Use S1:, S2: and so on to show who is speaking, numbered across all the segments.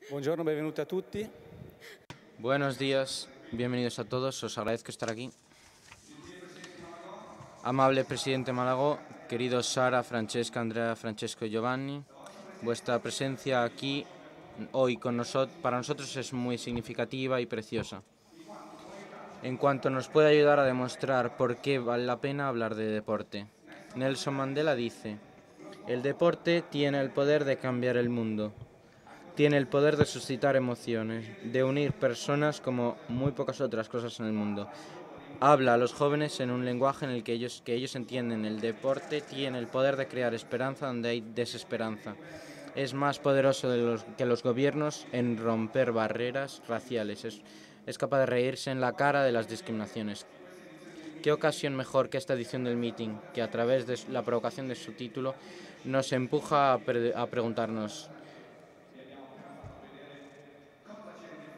S1: Buongiorno, benvenuti a tutti.
S2: Buenos días, bienvenidos a todos, os agradezco estar aquí. Amable presidente Malagó, queridos Sara, Francesca, Andrea, Francesco y Giovanni, vuestra presencia aquí hoy con para nosotros es muy significativa y preciosa, en cuanto nos puede ayudar a demostrar por qué vale la pena hablar de deporte. Nelson Mandela dice: el deporte tiene el poder de cambiar el mundo. Tiene el poder de suscitar emociones, de unir personas como muy pocas otras cosas en el mundo. Habla a los jóvenes en un lenguaje en el que ellos entienden. El deporte tiene el poder de crear esperanza donde hay desesperanza. Es más poderoso que los gobiernos en romper barreras raciales. Es capaz de reírse en la cara de las discriminaciones. ¿Qué ocasión mejor que esta edición del meeting, que a través de la provocación de su título nos empuja a preguntarnos: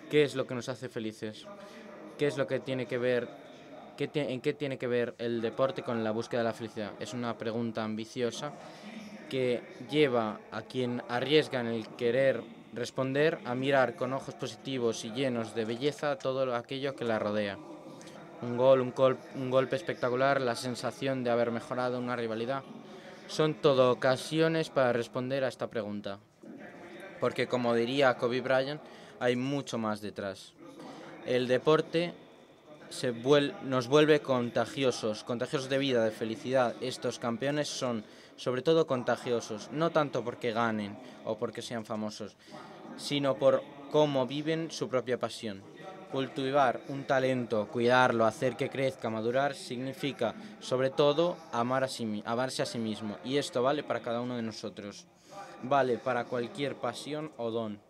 S2: ¿qué es lo que nos hace felices? ¿Qué es lo que tiene que ver? ¿En qué tiene que ver el deporte con la búsqueda de la felicidad? Es una pregunta ambiciosa que lleva a quien arriesga en el querer responder a mirar con ojos positivos y llenos de belleza todo aquello que la rodea. Un gol, un golpe espectacular, la sensación de haber mejorado una rivalidad. Son todo ocasiones para responder a esta pregunta. Porque, como diría Kobe Bryant, hay mucho más detrás. El deporte nos vuelve contagiosos de vida, de felicidad. Estos campeones son sobre todo contagiosos, no tanto porque ganen o porque sean famosos, sino por cómo viven su propia pasión. Cultivar un talento, cuidarlo, hacer que crezca, madurar, significa sobre todo amarse a sí mismo. Y esto vale para cada uno de nosotros. Vale para cualquier pasión o don.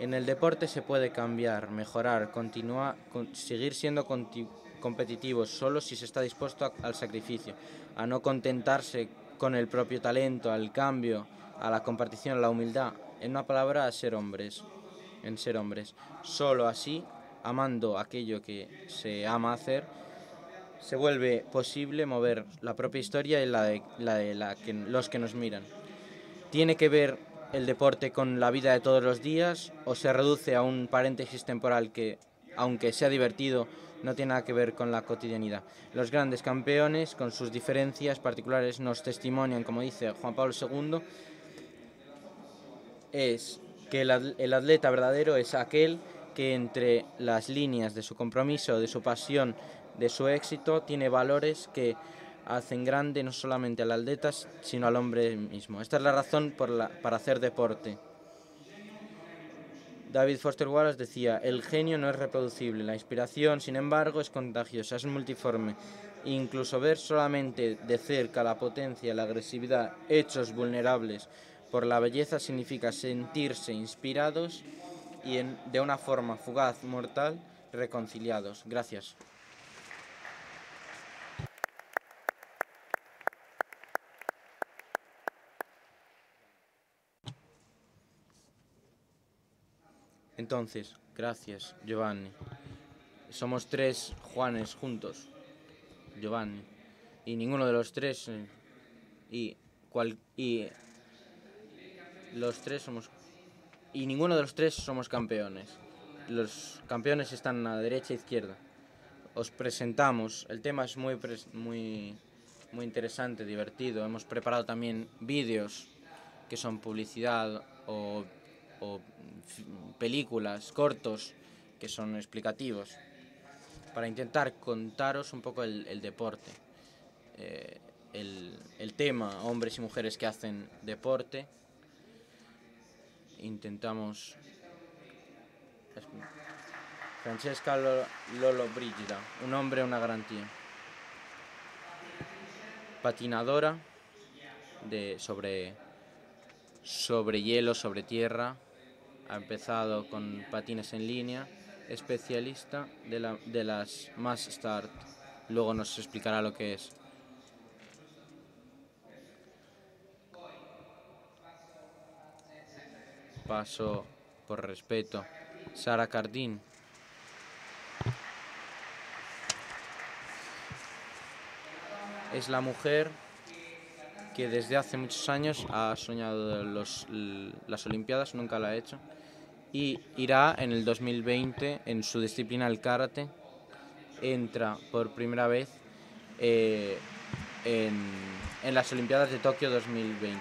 S2: En el deporte se puede cambiar, mejorar, seguir siendo competitivos solo si se está dispuesto al sacrificio, a no contentarse con el propio talento, al cambio, a la compartición, a la humildad, en una palabra, en ser hombres. Solo así, amando aquello que se ama hacer, se vuelve posible mover la propia historia y los que nos miran. ¿Tiene que ver el deporte con la vida de todos los días o se reduce a un paréntesis temporal que, aunque sea divertido, no tiene nada que ver con la cotidianidad? Los grandes campeones, con sus diferencias particulares, nos testimonian, como dice Juan Pablo II, es que el atleta verdadero es aquel que entre las líneas de su compromiso, de su pasión, de su éxito, tiene valores que hacen grande no solamente al atleta, sino al hombre mismo. Esta es la razón para hacer deporte. David Foster Wallace decía: el genio no es reproducible, la inspiración, sin embargo, es contagiosa, es multiforme. Incluso ver solamente de cerca la potencia, la agresividad, hechos vulnerables por la belleza significa sentirse inspirados y de una forma fugaz, mortal, reconciliados. Gracias. Entonces, gracias, Giovanni. Somos tres Juanes juntos, Giovanni, y ninguno de los tres y ninguno de los tres somos campeones. Los campeones están a la derecha e izquierda. Os presentamos, el tema es muy interesante, divertido. Hemos preparado también vídeos que son publicidad o películas, cortos, que son explicativos, para intentar contaros un poco el deporte. El tema, hombres y mujeres que hacen deporte. Intentamos... Francesca Lollobrigida, un hombre, una garantía. Patinadora sobre hielo, sobre tierra. Ha empezado con patines en línea. Especialista de las Mass Start. Luego nos explicará lo que es. Paso por respeto. Sara Cardin. Es la mujer que desde hace muchos años ha soñado las Olimpiadas, nunca la ha hecho, y irá en el 2020 en su disciplina el karate. Entra por primera vez en las Olimpiadas de Tokio 2020.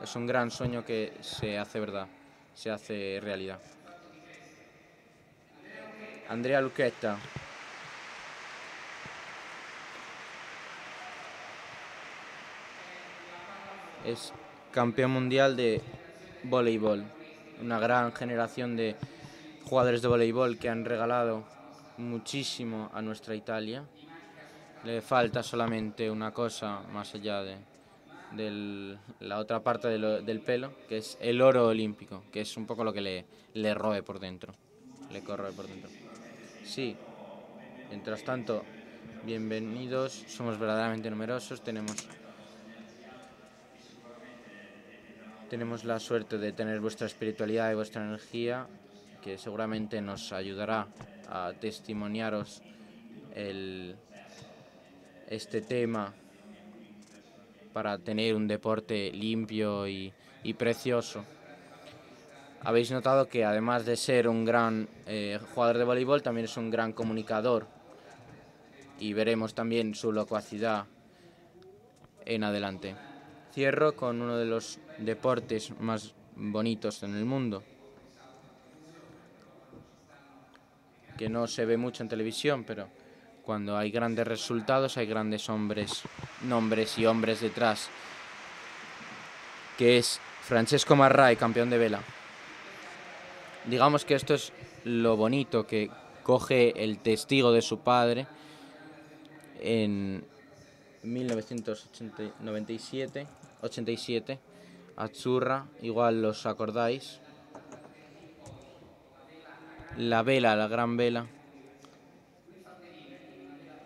S2: Es un gran sueño que se hace verdad, se hace realidad. Andrea Luquetta. Es campeón mundial de voleibol. Una gran generación de jugadores de voleibol que han regalado muchísimo a nuestra Italia. Le falta solamente una cosa más allá de la otra parte del pelo, que es el oro olímpico, que es un poco lo que le roe por dentro. Le corroe por dentro. Sí. Mientras tanto, bienvenidos. Somos verdaderamente numerosos. Tenemos la suerte de tener vuestra espiritualidad y vuestra energía, que seguramente nos ayudará a testimoniaros este tema para tener un deporte limpio y precioso. Habéis notado que además de ser un gran jugador de voleibol, también es un gran comunicador, y veremos también su locuacidad en adelante. Cierro con uno de los deportes más bonitos en el mundo, que no se ve mucho en televisión, pero cuando hay grandes resultados hay grandes nombres y hombres detrás, que es Francesco Marrai, campeón de vela. Digamos que esto es lo bonito, que coge el testigo de su padre en 1987, Azzurra, igual los acordáis. La vela, la gran vela.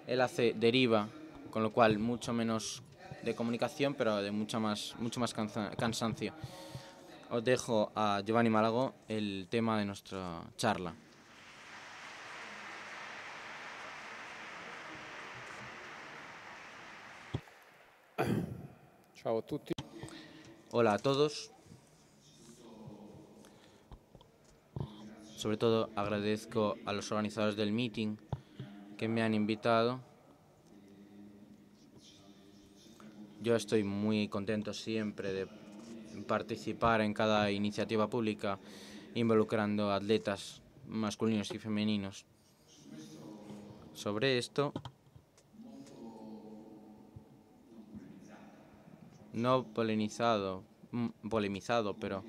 S2: Él hace deriva, con lo cual mucho menos de comunicación, pero de mucho más cansancio. Os dejo a Giovanni Malagò el tema de nuestra charla.
S1: Ciao a tutti.
S2: Hola a todos. Sobre todo agradezco a los organizadores del meeting que me han invitado. Yo estoy muy contento siempre de participar en cada iniciativa pública involucrando atletas masculinos y femeninos. Sobre esto, no polemizado, pero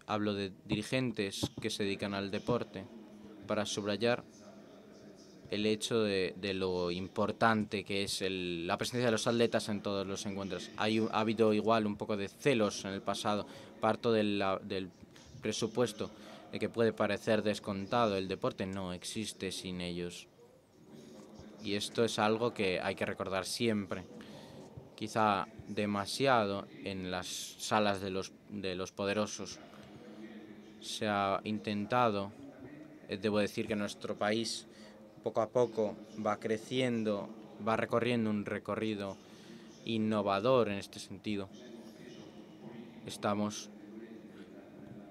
S2: hablo de dirigentes que se dedican al deporte para subrayar el hecho de lo importante que es la presencia de los atletas en todos los encuentros. Ha habido igual un poco de celos en el pasado. Parto del presupuesto de que puede parecer descontado. El deporte no existe sin ellos. Y esto es algo que hay que recordar siempre. Quizá demasiado en las salas de los poderosos. Se ha intentado, debo decir que nuestro país poco a poco va creciendo, va recorriendo un recorrido innovador en este sentido. Estamos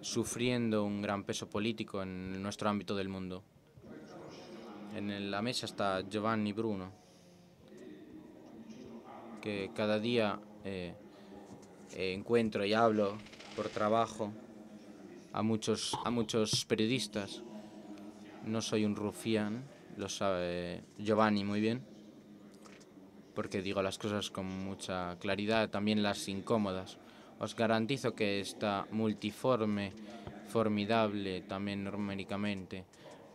S2: sufriendo un gran peso político en nuestro ámbito del mundo. En la mesa está Giovanni Bruno, que cada día encuentro y hablo por trabajo a muchos periodistas. No soy un rufián, lo sabe Giovanni muy bien, porque digo las cosas con mucha claridad, también las incómodas. Os garantizo que está multiforme, formidable también numéricamente,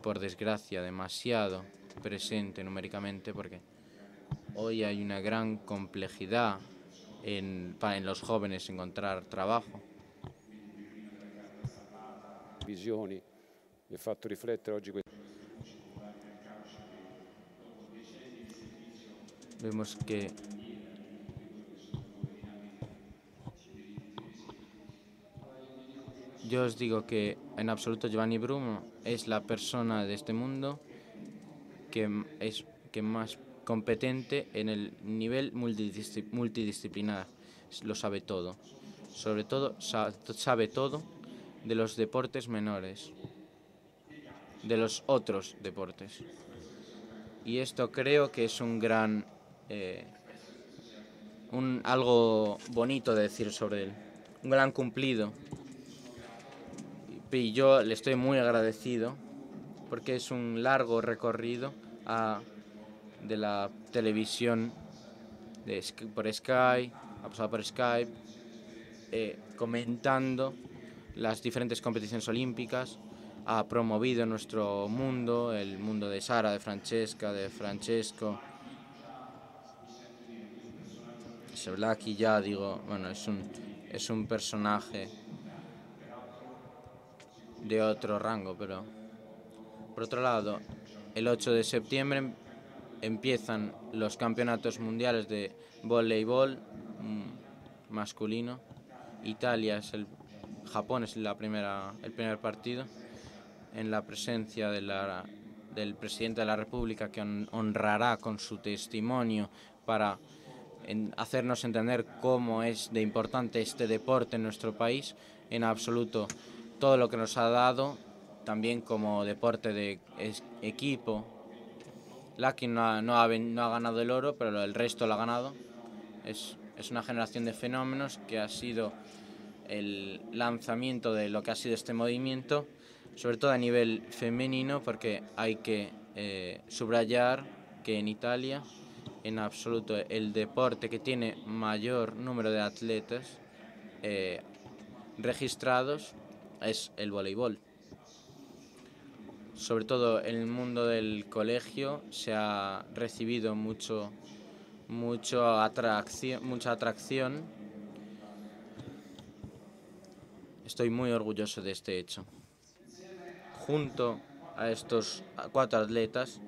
S2: por desgracia demasiado presente numéricamente, porque hoy hay una gran complejidad en los jóvenes encontrar trabajo.
S1: Visioni, mi ha fatto riflettere oggi.
S2: Vemos que yo os digo que en absoluto Giovanni Bruno es la persona de este mundo que más competente en el nivel multidisciplinar. Lo sabe todo. Sobre todo, sabe todo de los deportes menores, de los otros deportes. Y esto creo que es un gran... algo bonito de decir sobre él. Un gran cumplido. Y yo le estoy muy agradecido porque es un largo recorrido de la televisión por Sky, ha pasado por Skype, comentando las diferentes competiciones olímpicas, ha promovido nuestro mundo, el mundo de Sara, de Francesca, de Francesco. Sebelaki ya digo, bueno, es un personaje de otro rango, pero por otro lado, el 8 de septiembre empiezan los campeonatos mundiales de voleibol masculino. Japón es el primer partido, en la presencia del presidente de la República, que honrará con su testimonio para hacernos entender cómo es de importante este deporte en nuestro país, en absoluto todo lo que nos ha dado, también como deporte de equipo. Lucky no ha ganado el oro, pero el resto lo ha ganado. Es una generación de fenómenos que ha sido el lanzamiento de lo que ha sido este movimiento, sobre todo a nivel femenino, porque hay que subrayar que en Italia, en absoluto, el deporte que tiene mayor número de atletas registrados es el voleibol. Sobre todo en el mundo del colegio se ha recibido mucha atracción. Estoy muy orgulloso de este hecho. Junto a estos 4 atletas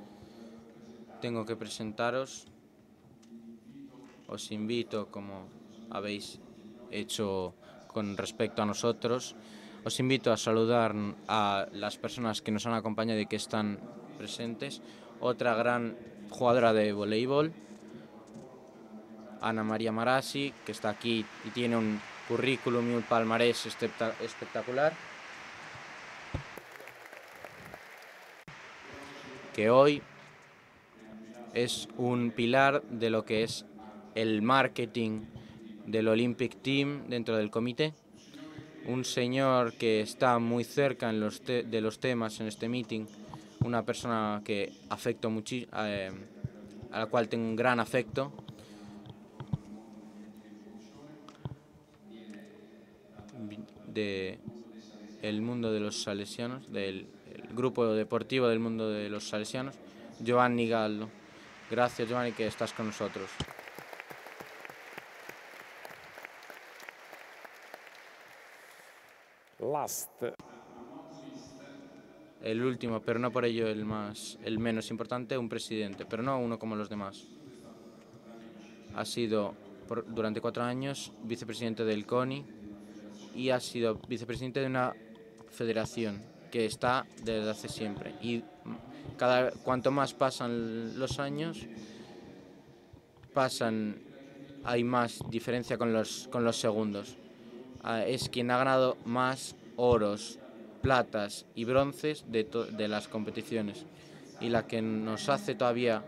S2: tengo que presentaros. Os invito, como habéis hecho con respecto a nosotros, os invito a saludar a las personas que nos han acompañado y que están presentes. Otra gran jugadora de voleibol, Ana María Marasi, que está aquí y tiene un currículum y un palmarés espectacular, que hoy es un pilar de lo que es el marketing del Olympic Team dentro del comité. Un señor que está muy cerca de los temas en este meeting, una persona que afecto a la cual tengo un gran afecto. Del mundo de los salesianos, del grupo deportivo del mundo de los salesianos, Giovanni Gallo. Gracias, Giovanni, que estás con nosotros. El último, pero no por ello el menos importante, un presidente, pero no uno como los demás. Ha sido durante 4 años vicepresidente del CONI y ha sido vicepresidente de una federación que está desde hace siempre. Y cuanto más pasan los años, hay más diferencia con los segundos. Es quien ha ganado más oros, platas y bronces de las competiciones, y la que nos hace todavía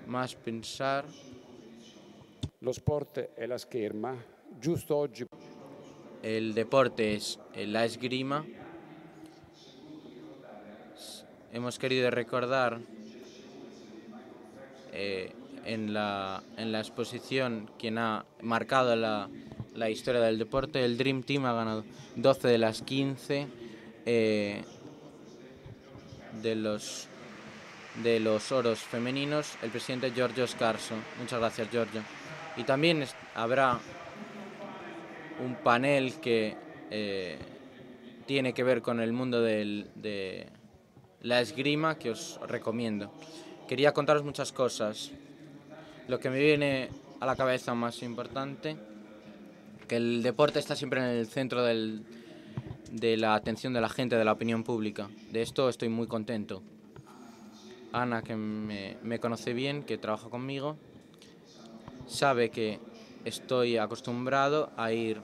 S2: más pensar.
S1: Lo sport è la scherma. Giusto oggi.
S2: El deporte es la esgrima. Hemos querido recordar en la exposición quien ha marcado la historia del deporte. El Dream Team ha ganado 12 de las 15 de los oros femeninos. El presidente Giorgio Scarso. Muchas gracias, Giorgio. Y también habrá un panel que tiene que ver con el mundo de la esgrima, que os recomiendo. Quería contaros muchas cosas. Lo que me viene a la cabeza más importante, que el deporte está siempre en el centro de la atención de la gente, de la opinión pública. De esto estoy muy contento. Ana, que me conoce bien, que trabaja conmigo, sabe que estoy acostumbrado a ir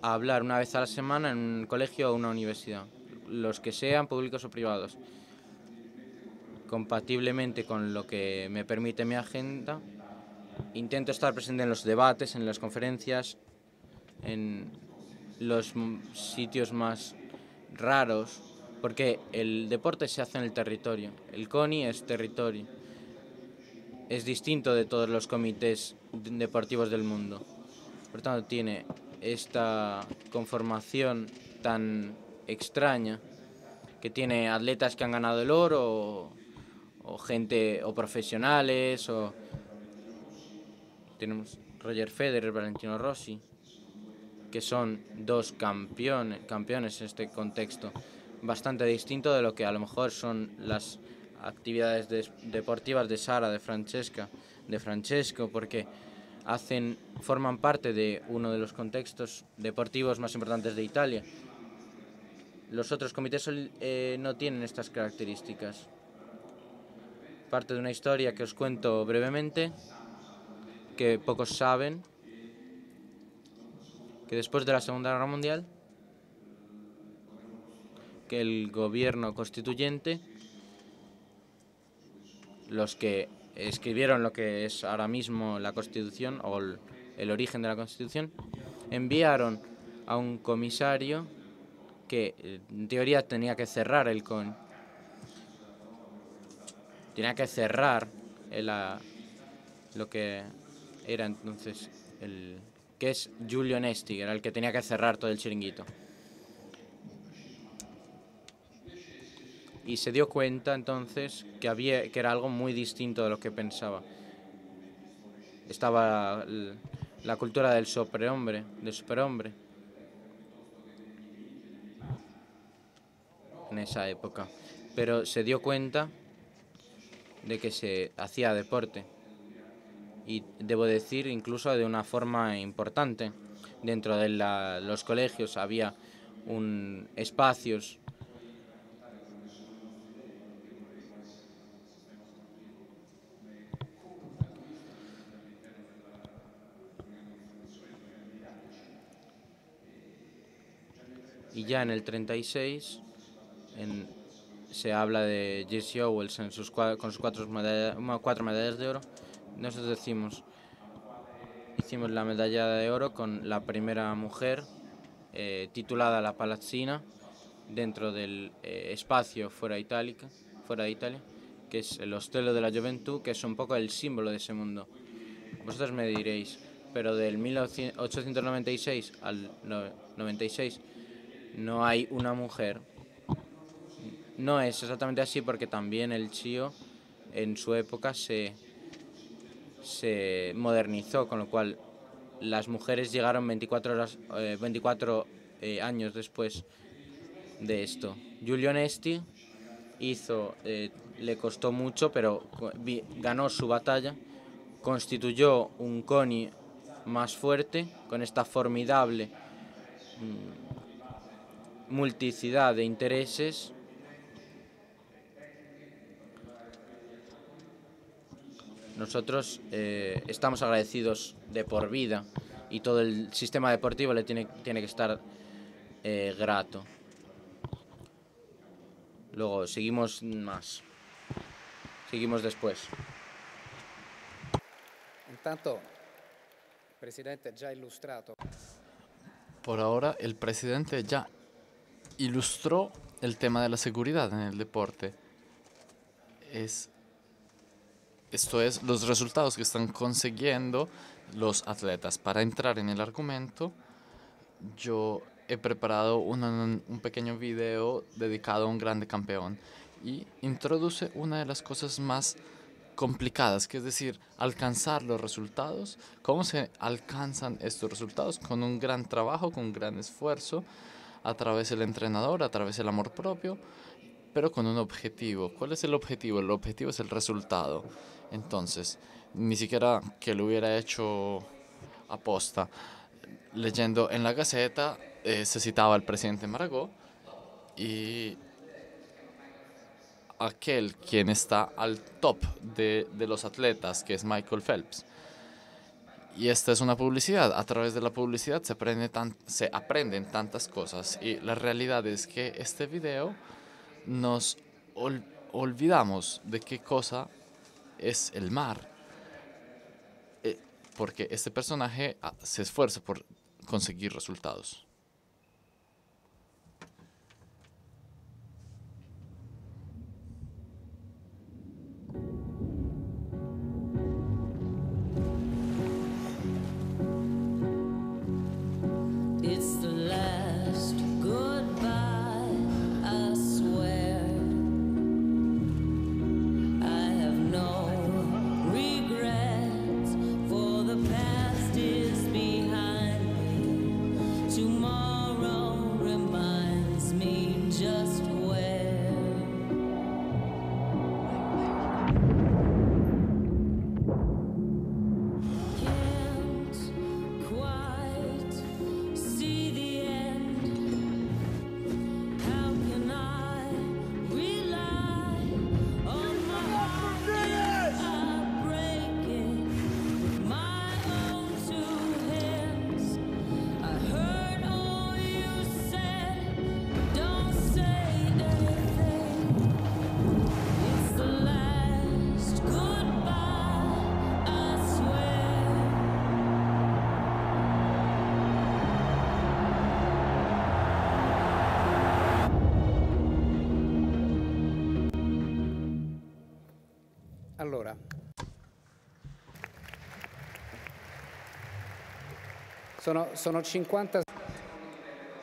S2: a hablar una vez a la semana en un colegio o una universidad, los que sean públicos o privados, compatiblemente con lo que me permite mi agenda. Intento estar presente en los debates, en las conferencias, en los sitios más raros, porque el deporte se hace en el territorio. El CONI es territorio. Es distinto de todos los comités deportivos del mundo. Por tanto, tiene esta conformación tan extraña, que tiene atletas que han ganado el oro, o gente, o profesionales, o tenemos Roger Federer, Valentino Rossi, que son dos campeones en este contexto, bastante distinto de lo que a lo mejor son las actividades deportivas de Sara, de Francesca, de Francesco, porque forman parte de uno de los contextos deportivos más importantes de Italia. Los otros comités no tienen estas características. Parte de una historia que os cuento brevemente, que pocos saben, que después de la Segunda Guerra Mundial, que el gobierno constituyente, los que escribieron lo que es ahora mismo la Constitución, o el origen de la Constitución, enviaron a un comisario que en teoría tenía que cerrar el CONI. Tenía que cerrar lo que era entonces que es Giulio Nesti, era el que tenía que cerrar todo el chiringuito. Y se dio cuenta entonces que era algo muy distinto de lo que pensaba. Estaba la cultura del superhombre, en esa época. Pero se dio cuenta de que se hacía deporte. Y debo decir, incluso de una forma importante. Dentro de los colegios había espacios y ya en el 36 se habla de Jesse Owens con sus 4 medallas de oro. Nosotros hicimos la medalla de oro con la primera mujer titulada La Palazzina dentro del espacio fuera de Italia, que es el Ostello de la Juventud, que es un poco el símbolo de ese mundo. Vosotros me diréis, pero del 1896 al 96 no hay una mujer. No es exactamente así, porque también el Chio en su época se modernizó, con lo cual las mujeres llegaron 24 años después de esto. Giulio Nesti le costó mucho, pero ganó su batalla, constituyó un CONI más fuerte, con esta formidable multiplicidad de intereses. Nosotros estamos agradecidos de por vida, y todo el sistema deportivo le tiene que estar grato. Luego seguimos después.
S3: Intanto, il Presidente ha già illustrato.
S4: Por ahora, el presidente ya ilustró el tema de la seguridad en el deporte. Esto es los resultados que están consiguiendo los atletas. Para entrar en el argumento, yo he preparado un pequeño video dedicado a un grande campeón y introduce una de las cosas más complicadas, que es decir, alcanzar los resultados. ¿Cómo se alcanzan estos resultados? Con un gran trabajo, con un gran esfuerzo, a través del entrenador, a través del amor propio, pero con un objetivo. ¿Cuál es el objetivo? El objetivo es el resultado. Entonces, ni siquiera que lo hubiera hecho aposta. Leyendo en la Gaceta se citaba al presidente Maragall, y aquel quien está al top de los atletas, que es Michael Phelps. Y esta es una publicidad. A través de la publicidad se aprenden tantas cosas. Y la realidad es que este video nos olvidamos de qué cosa es el mar. Porque este personaje se esfuerza por conseguir resultados.
S5: It's the last goodbye, I swear. I have no regrets, for the past is behind me. Tomorrow reminds me just where. Can't quite see the end. How can I rely on my heart if I break it with my own two hands? I heard all you said, don't say anything. It's the last goodbye, I swear.
S3: Allora, sono 50.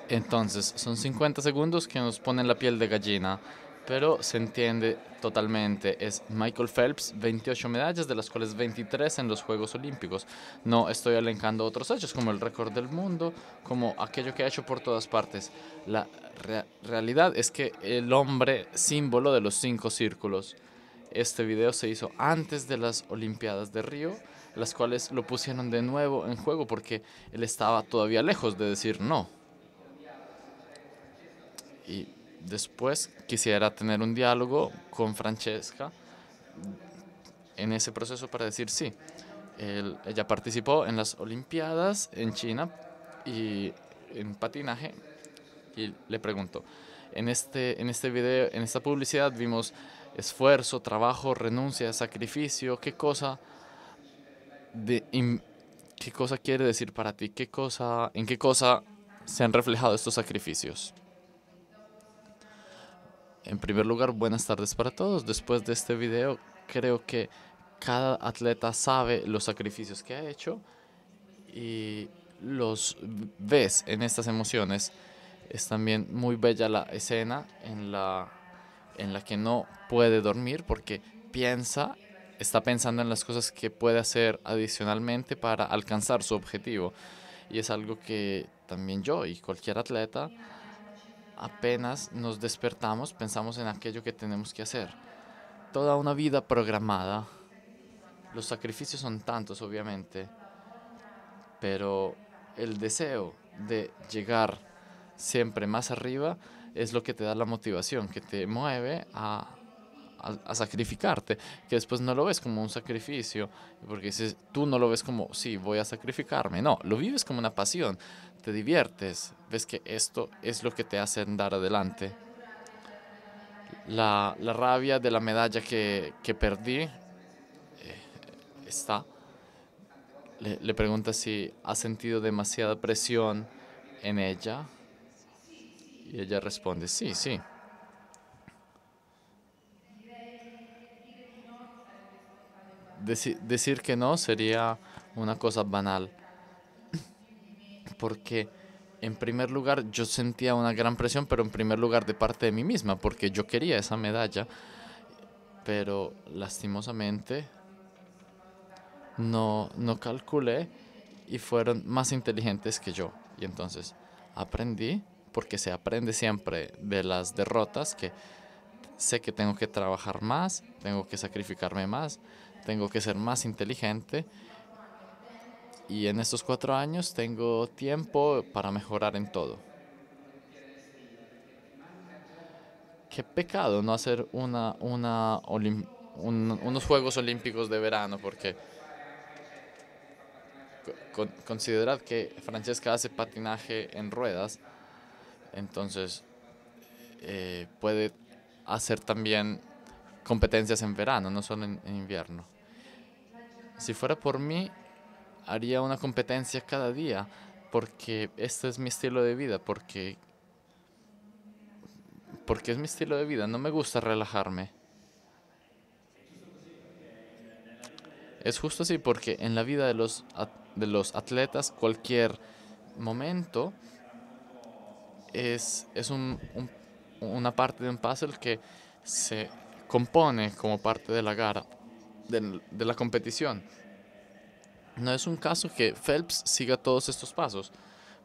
S4: Entonces, son 50 segundos que nos ponen la piel de gallina, pero se entiende totalmente. Es Michael Phelps, 28 medallas, de las cuales 23 en los Juegos Olímpicos. No estoy elencando otros hechos, como el récord del mundo, como aquello que ha hecho por todas partes. La realidad es que el hombre símbolo de los 5 círculos. Este video se hizo antes de las Olimpiadas de Río, las cuales lo pusieron de nuevo en juego porque él estaba todavía lejos de decir no. Y después quisiera tener un diálogo con Francesca en ese proceso para decir sí. Ella participó en las Olimpiadas en China y en patinaje. Y le pregunto, en este video, en esta publicidad vimos esfuerzo, trabajo, renuncia, sacrificio. ¿Qué cosa quiere decir para ti? ¿En qué cosa se han reflejado estos sacrificios? En primer lugar, buenas tardes para todos. Después de este video, creo que cada atleta sabe los sacrificios que ha hecho y los ves en estas emociones. Es también muy bella la escena en la que no puede dormir porque está pensando en las cosas que puede hacer adicionalmente para alcanzar su objetivo. Y es algo que también yo y cualquier atleta, apenas nos despertamos, pensamos en aquello que tenemos que hacer. Toda una vida programada. Los sacrificios son tantos, obviamente, pero el deseo de llegar siempre más arriba es lo que te da la motivación, que te mueve a sacrificarte, que después no lo ves como un sacrificio, porque tú no lo ves como, sí, voy a sacrificarme, no, lo vives como una pasión, te diviertes, ves que esto es lo que te hace andar adelante. La rabia de la medalla que perdí está. Le pregunta si ha sentido demasiada presión en ella y ella responde, sí, sí. Decir que no sería una cosa banal, porque en primer lugar yo sentía una gran presión, pero en primer lugar de parte de mí misma, porque yo quería esa medalla, pero lastimosamente no calculé y fueron más inteligentes que yo. Y entonces aprendí, porque se aprende siempre de las derrotas, que sé que tengo que trabajar más, tengo que sacrificarme más, tengo que ser más inteligente. Y en estos 4 años tengo tiempo para mejorar en todo. qué pecado no hacer unos Juegos Olímpicos de verano, porque considerad que Francesca hace patinaje en ruedas, entonces puede hacer también competencias en verano, no solo en invierno. Si fuera por mí, haría una competencia cada día, porque este es mi estilo de vida, porque es mi estilo de vida, no me gusta relajarme. Es justo así, porque en la vida de los atletas cualquier momento es una parte de un puzzle que se compone como parte de la gara de la competición. No es un caso que Phelps siga todos estos pasos,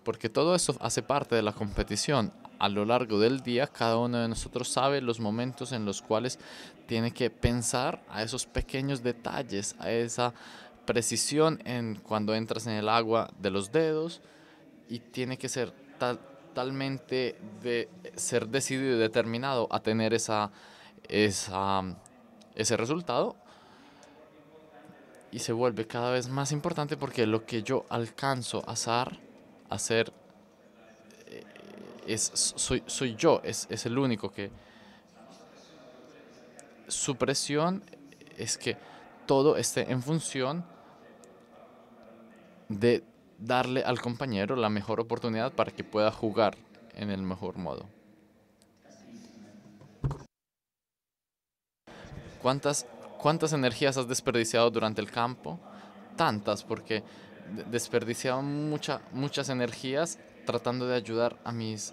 S4: porque todo esto hace parte de la competición. A lo largo del día, cada uno de nosotros sabe los momentos en los cuales tiene que pensar a esos pequeños detalles, a esa precisión en cuando entras en el agua de los dedos, y tiene que ser totalmente ser decidido y determinado a tener ese resultado. Y se vuelve cada vez más importante, porque lo que yo alcanzo a hacer soy yo, es el único que... Su presión es que todo esté en función de darle al compañero la mejor oportunidad para que pueda jugar en el mejor modo. ¿Cuántas energías has desperdiciado durante el campo? Tantas, porque desperdiciaba muchas energías tratando de ayudar a mis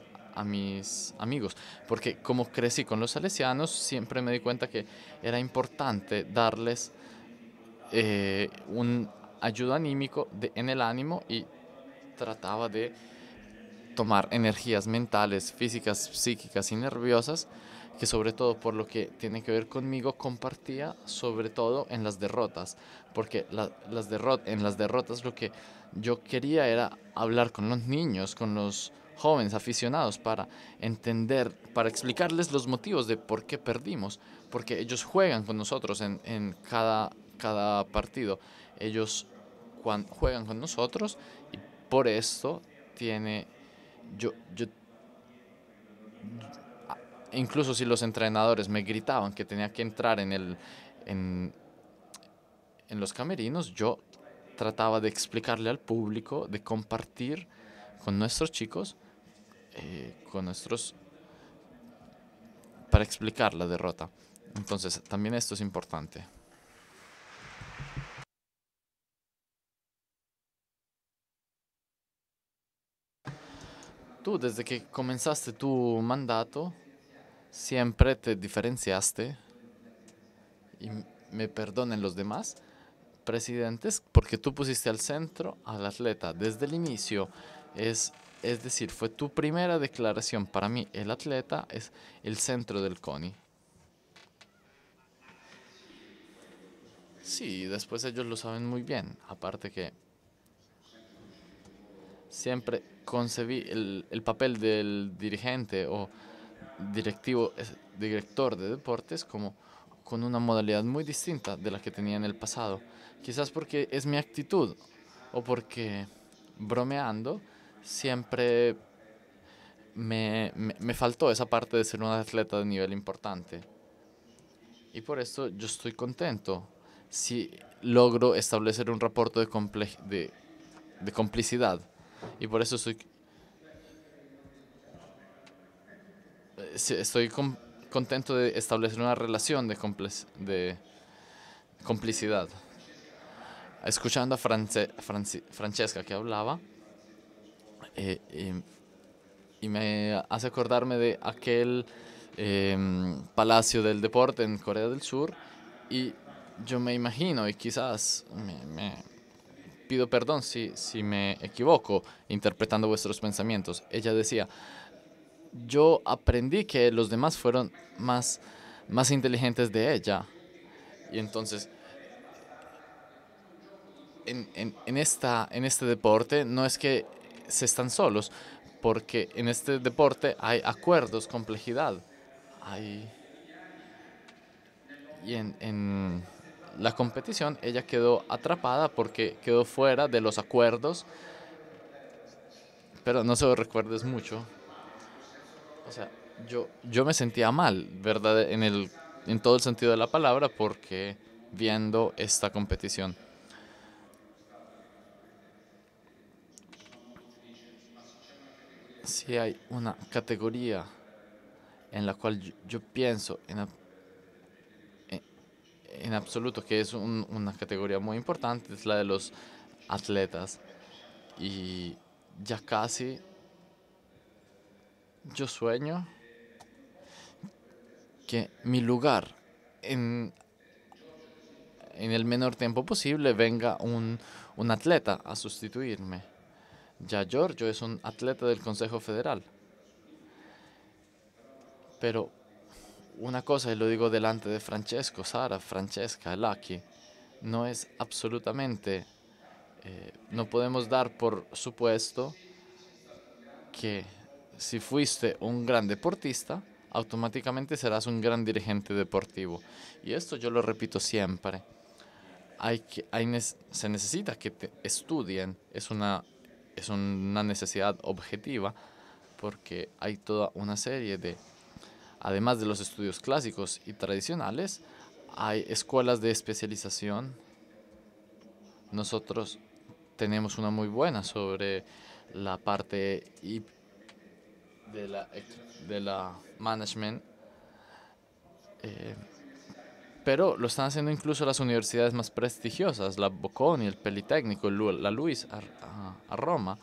S4: amigos, porque como crecí con los salesianos, siempre me di cuenta que era importante darles un ayuda anímico en el ánimo, y trataba de tomar energías mentales, físicas, psíquicas y nerviosas, que sobre todo por lo que tiene que ver conmigo compartía, sobre todo en las derrotas, porque en las derrotas lo que yo quería era hablar con los niños, con los jóvenes aficionados, para entender, para explicarles los motivos de por qué perdimos, porque ellos juegan con nosotros en cada partido, ellos juegan con nosotros, y por esto yo incluso si los entrenadores me gritaban que tenía que entrar en los camerinos, yo trataba de explicarle al público, de compartir con nuestros chicos, para explicar la derrota. Entonces, también esto es importante. Tú, desde que comenzaste tu mandato, siempre te diferenciaste, y me perdonen los demás presidentes, porque tú pusiste al centro al atleta desde el inicio. Es decir, fue tu primera declaración: para mí el atleta es el centro del CONI. Sí, después ellos lo saben muy bien, aparte que siempre concebí el papel del dirigente o director de deportes como con una modalidad muy distinta de la que tenía en el pasado. Quizás porque es mi actitud, o porque, bromeando, siempre me faltó esa parte de ser un atleta de nivel importante. Y por esto yo estoy contento si logro establecer un reporte de complicidad. Y por eso estoy contento de establecer una relación de complicidad. Escuchando a Francesca que hablaba, y me hace acordarme de aquel Palacio del Deporte en Corea del Sur, y yo me imagino, y quizás me pido perdón si me equivoco interpretando vuestros pensamientos. Ella decía: yo aprendí que los demás fueron más inteligentes de ella. Y entonces, en este deporte no es que se están solos, porque en este deporte hay acuerdos, complejidad. hay, y en la competición ella quedó atrapada porque quedó fuera de los acuerdos, pero no se lo recuerdes mucho. O sea, yo me sentía mal, ¿verdad? En todo el sentido de la palabra, porque viendo esta competición. Si hay una categoría en la cual yo pienso en- en absoluto que es una categoría muy importante, es la de los atletas. Y ya casi yo sueño que mi lugar en, en el menor tiempo posible venga un atleta a sustituirme. Ya Giorgio es un atleta del Consejo Federal. Pero una cosa, y lo digo delante de Francesco, Sara, Francesca, Lucky, no es absolutamente, no podemos dar por supuesto que si fuiste un gran deportista, automáticamente serás un gran dirigente deportivo. Y esto yo lo repito siempre. Se necesita que estudien, es una necesidad objetiva, porque hay toda una serie de, además de los estudios clásicos y tradicionales, hay escuelas de especialización. Nosotros tenemos una muy buena sobre la parte de la management, eh, pero lo están haciendo incluso las universidades más prestigiosas, la Bocconi, el Politécnico, la LUIS a Roma,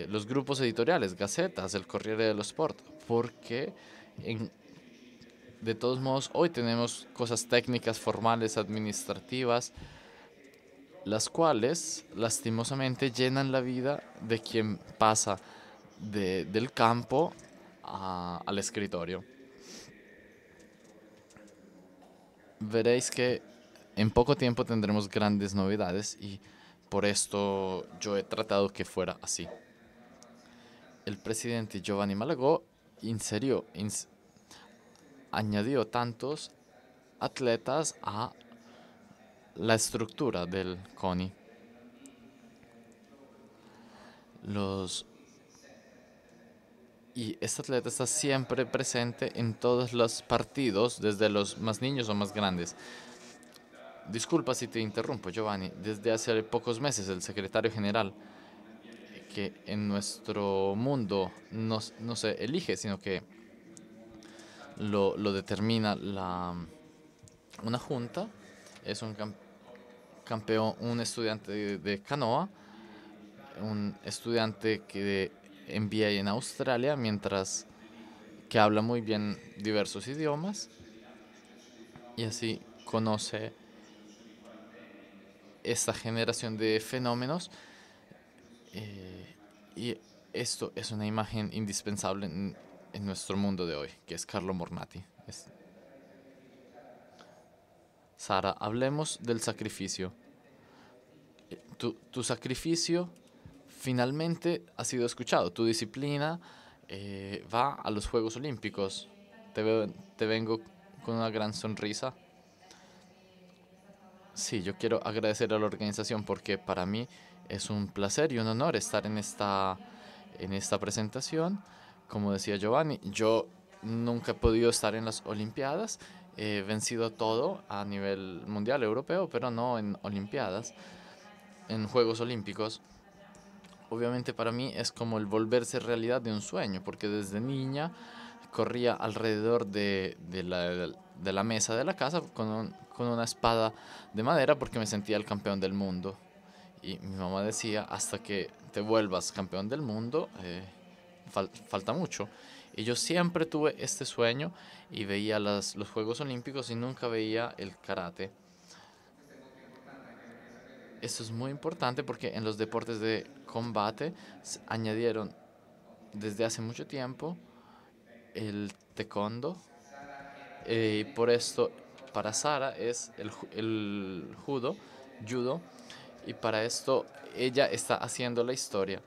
S4: los grupos editoriales, Gacetas, el Corriere dello Sport, porque de todos modos hoy tenemos cosas técnicas, formales, administrativas, las cuales lastimosamente llenan la vida de quien pasa del campo al escritorio. Veréis que en poco tiempo tendremos grandes novedades y por esto yo he tratado que fuera así. El presidente Giovanni Malagò añadió tantos atletas a la estructura del CONI. Y este atleta está siempre presente en todos los partidos, desde los más niños o más grandes. Disculpa si te interrumpo, Giovanni. Desde hace pocos meses el secretario general, que en nuestro mundo no se elige, sino que lo determina una junta, es un campeón, un estudiante de canoa, un estudiante que MBA en Australia, mientras que habla muy bien diversos idiomas y así conoce esta generación de fenómenos, y esto es una imagen indispensable en nuestro mundo de hoy, que es Carlo Mornati. Sara, hablemos del sacrificio. Tu sacrificio finalmente ha sido escuchado. Tu disciplina va a los Juegos Olímpicos. Te vengo con una gran sonrisa. Sí, yo quiero agradecer a la organización porque para mí es un placer y un honor estar en esta presentación. Como decía Giovanni, yo nunca he podido estar en las Olimpiadas. He vencido todo a nivel mundial, europeo, pero no en Olimpiadas, en Juegos Olímpicos. Obviamente para mí es como el volverse realidad de un sueño, porque desde niña corría alrededor de la mesa de la casa con una espada de madera porque me sentía el campeón del mundo. Y mi mamá decía, hasta que te vuelvas campeón del mundo, falta mucho. Y yo siempre tuve este sueño y veía los Juegos Olímpicos y nunca veía el karate. Esto es muy importante porque en los deportes de combate añadieron desde hace mucho tiempo el taekwondo. Y por esto para Sara es el judo, y para esto ella está haciendo la historia.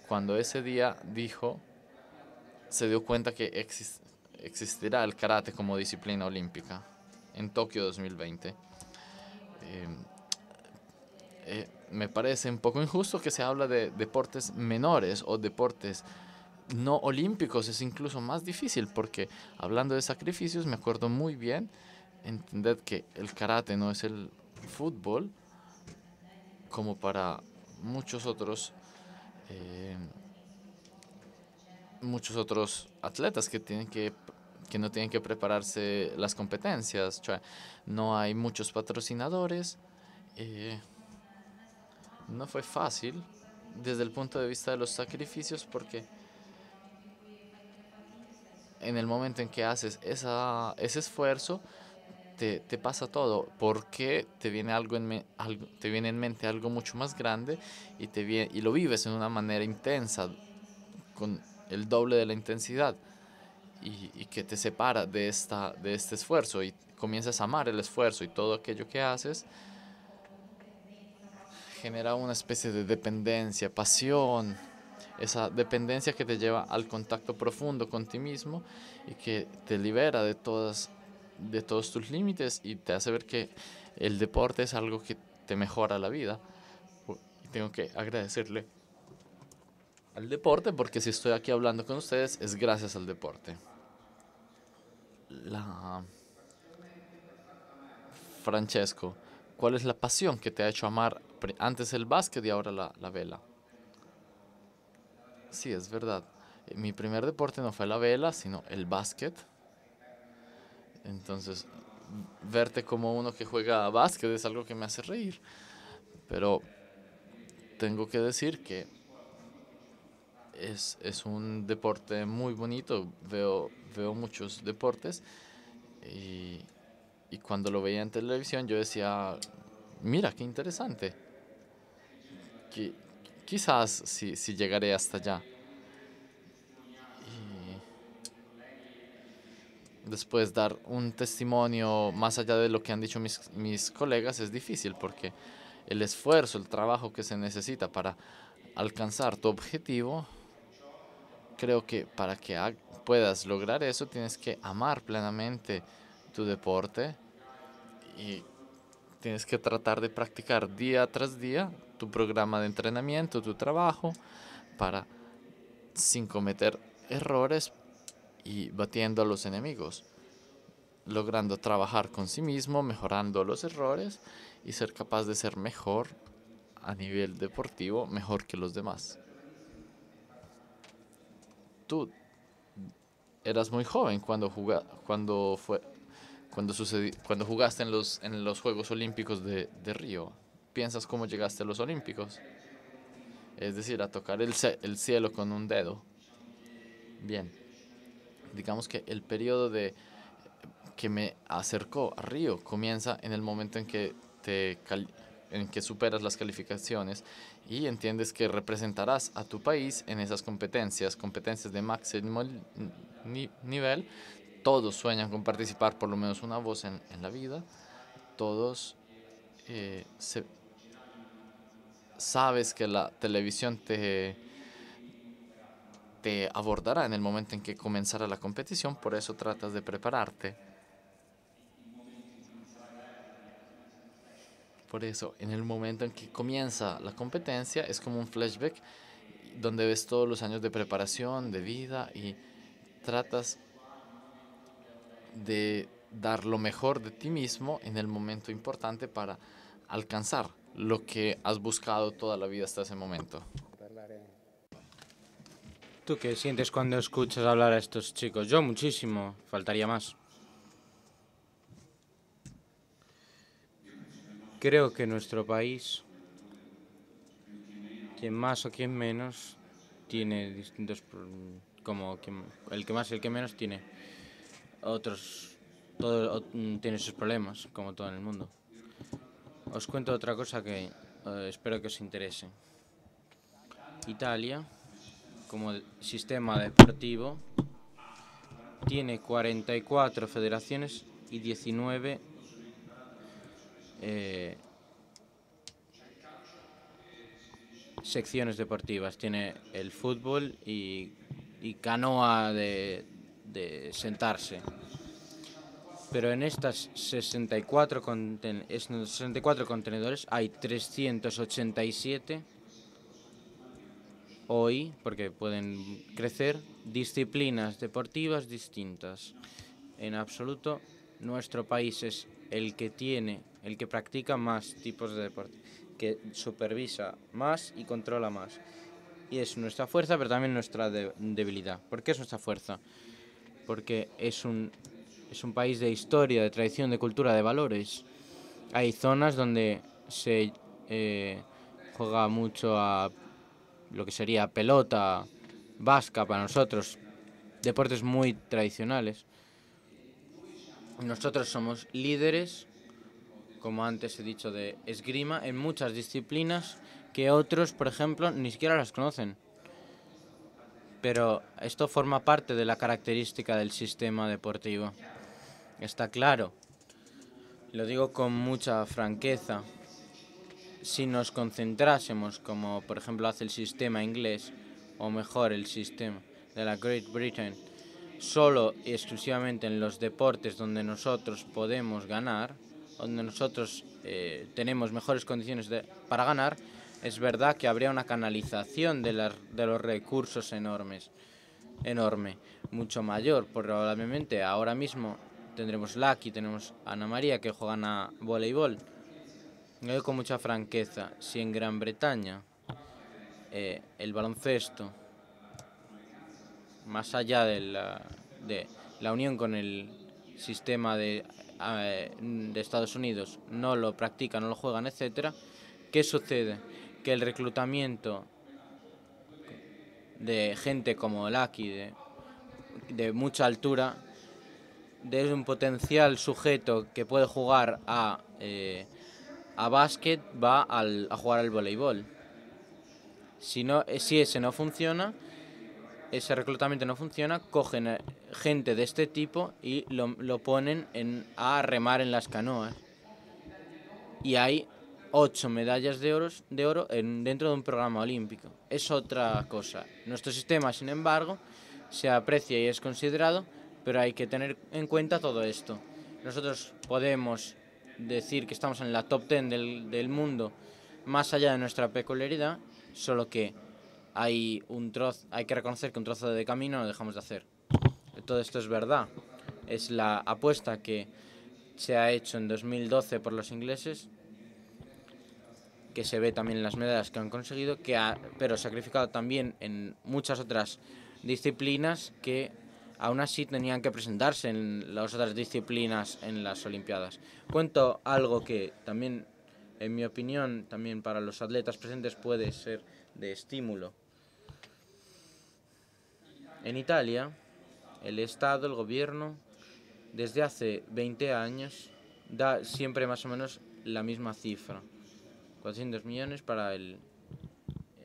S4: Cuando ese día se dio cuenta que existirá el karate como disciplina olímpica en Tokio 2020. Me parece un poco injusto que se habla de deportes menores o deportes no olímpicos. Es incluso más difícil porque hablando de sacrificios me acuerdo muy bien entender que el karate no es el fútbol como para muchos eh, muchos otros atletas que no tienen que prepararse las competencias. Cioè, no hay muchos patrocinadores. No fue fácil desde el punto de vista de los sacrificios porque en el momento en que haces ese esfuerzo te pasa todo porque te viene te viene en mente algo mucho más grande y lo vives en una manera intensa con el doble de la intensidad y que te separa de este esfuerzo y comienzas a amar el esfuerzo y todo aquello que haces genera una especie de dependencia, pasión, esa dependencia que te lleva al contacto profundo con ti mismo y que te libera de todos tus límites y te hace ver que el deporte es algo que te mejora la vida. Y tengo que agradecerle al deporte porque si estoy aquí hablando con ustedes es gracias al deporte. Francesco, ¿cuál es la pasión que te ha hecho amar antes el básquet y ahora la vela? Sí, es verdad. Mi primer deporte no fue la vela, sino el básquet. Entonces, verte como uno que juega básquet es algo que me hace reír. Pero tengo que decir que es un deporte muy bonito. Veo muchos deportes y, y cuando lo veía en televisión yo decía, mira, qué interesante. Qui- Quizás si llegaré hasta allá. Después dar un testimonio más allá de lo que han dicho mis colegas es difícil porque el esfuerzo, el trabajo que se necesita para alcanzar tu objetivo, creo que para que puedas lograr eso tienes que amar plenamente tu deporte y tienes que tratar de practicar día tras día tu programa de entrenamiento, tu trabajo, para sin cometer errores y batiendo a los enemigos, logrando trabajar con sí mismo, mejorando los errores y ser capaz de ser mejor a nivel deportivo, mejor que los demás. Tú eras muy joven cuando jugaste en los Juegos Olímpicos de Río. ¿Piensas cómo llegaste a los Olímpicos? Es decir, a tocar el cielo con un dedo. Bien, digamos que el periodo que me acercó a Río comienza en el momento en que en que superas las calificaciones y entiendes que representarás a tu país en esas competencias de máximo nivel. Todos sueñan con participar por lo menos una voz en la vida. Todos sabes que la televisión te abordará en el momento en que comenzará la competición, por eso tratas de prepararte. Por eso, en el momento en que comienza la competencia, es como un flashback donde ves todos los años de preparación, de vida y tratas de dar lo mejor de ti mismo en el momento importante para alcanzar lo que has buscado toda la vida hasta ese momento.
S2: ¿Tú qué sientes cuando escuchas hablar a estos chicos? Yo muchísimo, faltaría más. Creo que nuestro país, quien más o quien menos, tiene distintos, el que más y el que menos tiene otros, tiene sus problemas, como todo en el mundo. Os cuento otra cosa que espero que os interese. Italia, como sistema deportivo, tiene 44 federaciones y 19 secciones deportivas. Tiene el fútbol y canoa de de sentarse. Pero en estas 64 contenedores hay 387 hoy, porque pueden crecer, disciplinas deportivas distintas. En absoluto, nuestro país es el que practica más tipos de deporte, que supervisa más y controla más. Y es nuestra fuerza, pero también nuestra debilidad. ¿Por qué es nuestra fuerza? Porque es un país de historia, de tradición, de cultura, de valores. Hay zonas donde se juega mucho a lo que sería pelota, vasca para nosotros, deportes muy tradicionales. Nosotros somos líderes, como antes he dicho, de esgrima en muchas disciplinas que otros, por ejemplo, ni siquiera las conocen. Pero esto forma parte de la característica del sistema deportivo. Está claro. Lo digo con mucha franqueza. Si nos concentrásemos, como por ejemplo hace el sistema inglés, o mejor el sistema de la Great Britain, solo y exclusivamente en los deportes donde nosotros podemos ganar, donde nosotros tenemos mejores condiciones para ganar, es verdad que habría una canalización de los recursos enorme, mucho mayor. Probablemente ahora mismo tendremos Lucky, tenemos a Ana María que juegan a voleibol. Lo digo con mucha franqueza, si en Gran Bretaña el baloncesto, más allá de la unión con el sistema de Estados Unidos, no lo practican, no lo juegan, etcétera, ¿qué sucede? Que el reclutamiento de gente como Lucky, de mucha altura, de un potencial sujeto que puede jugar a básquet, va a jugar al voleibol. Si ese no funciona, ese reclutamiento no funciona, cogen gente de este tipo y lo ponen a remar en las canoas. Y hay 8 medallas de oro dentro de un programa olímpico. Es otra cosa. Nuestro sistema, sin embargo, se aprecia y es considerado, pero hay que tener en cuenta todo esto. Nosotros podemos decir que estamos en la top 10 del mundo, más allá de nuestra peculiaridad, solo que hay que reconocer que un trozo de camino lo dejamos de hacer. Todo esto es verdad. Es la apuesta que se ha hecho en 2012 por los ingleses, que se ve también en las medallas que han conseguido, pero sacrificado también en muchas otras disciplinas que aún así tenían que presentarse en las otras disciplinas en las Olimpiadas. Cuento algo que también, en mi opinión, también para los atletas presentes puede ser de estímulo. En Italia, el Estado, el gobierno, desde hace 20 años, da siempre más o menos la misma cifra. 400 millones para el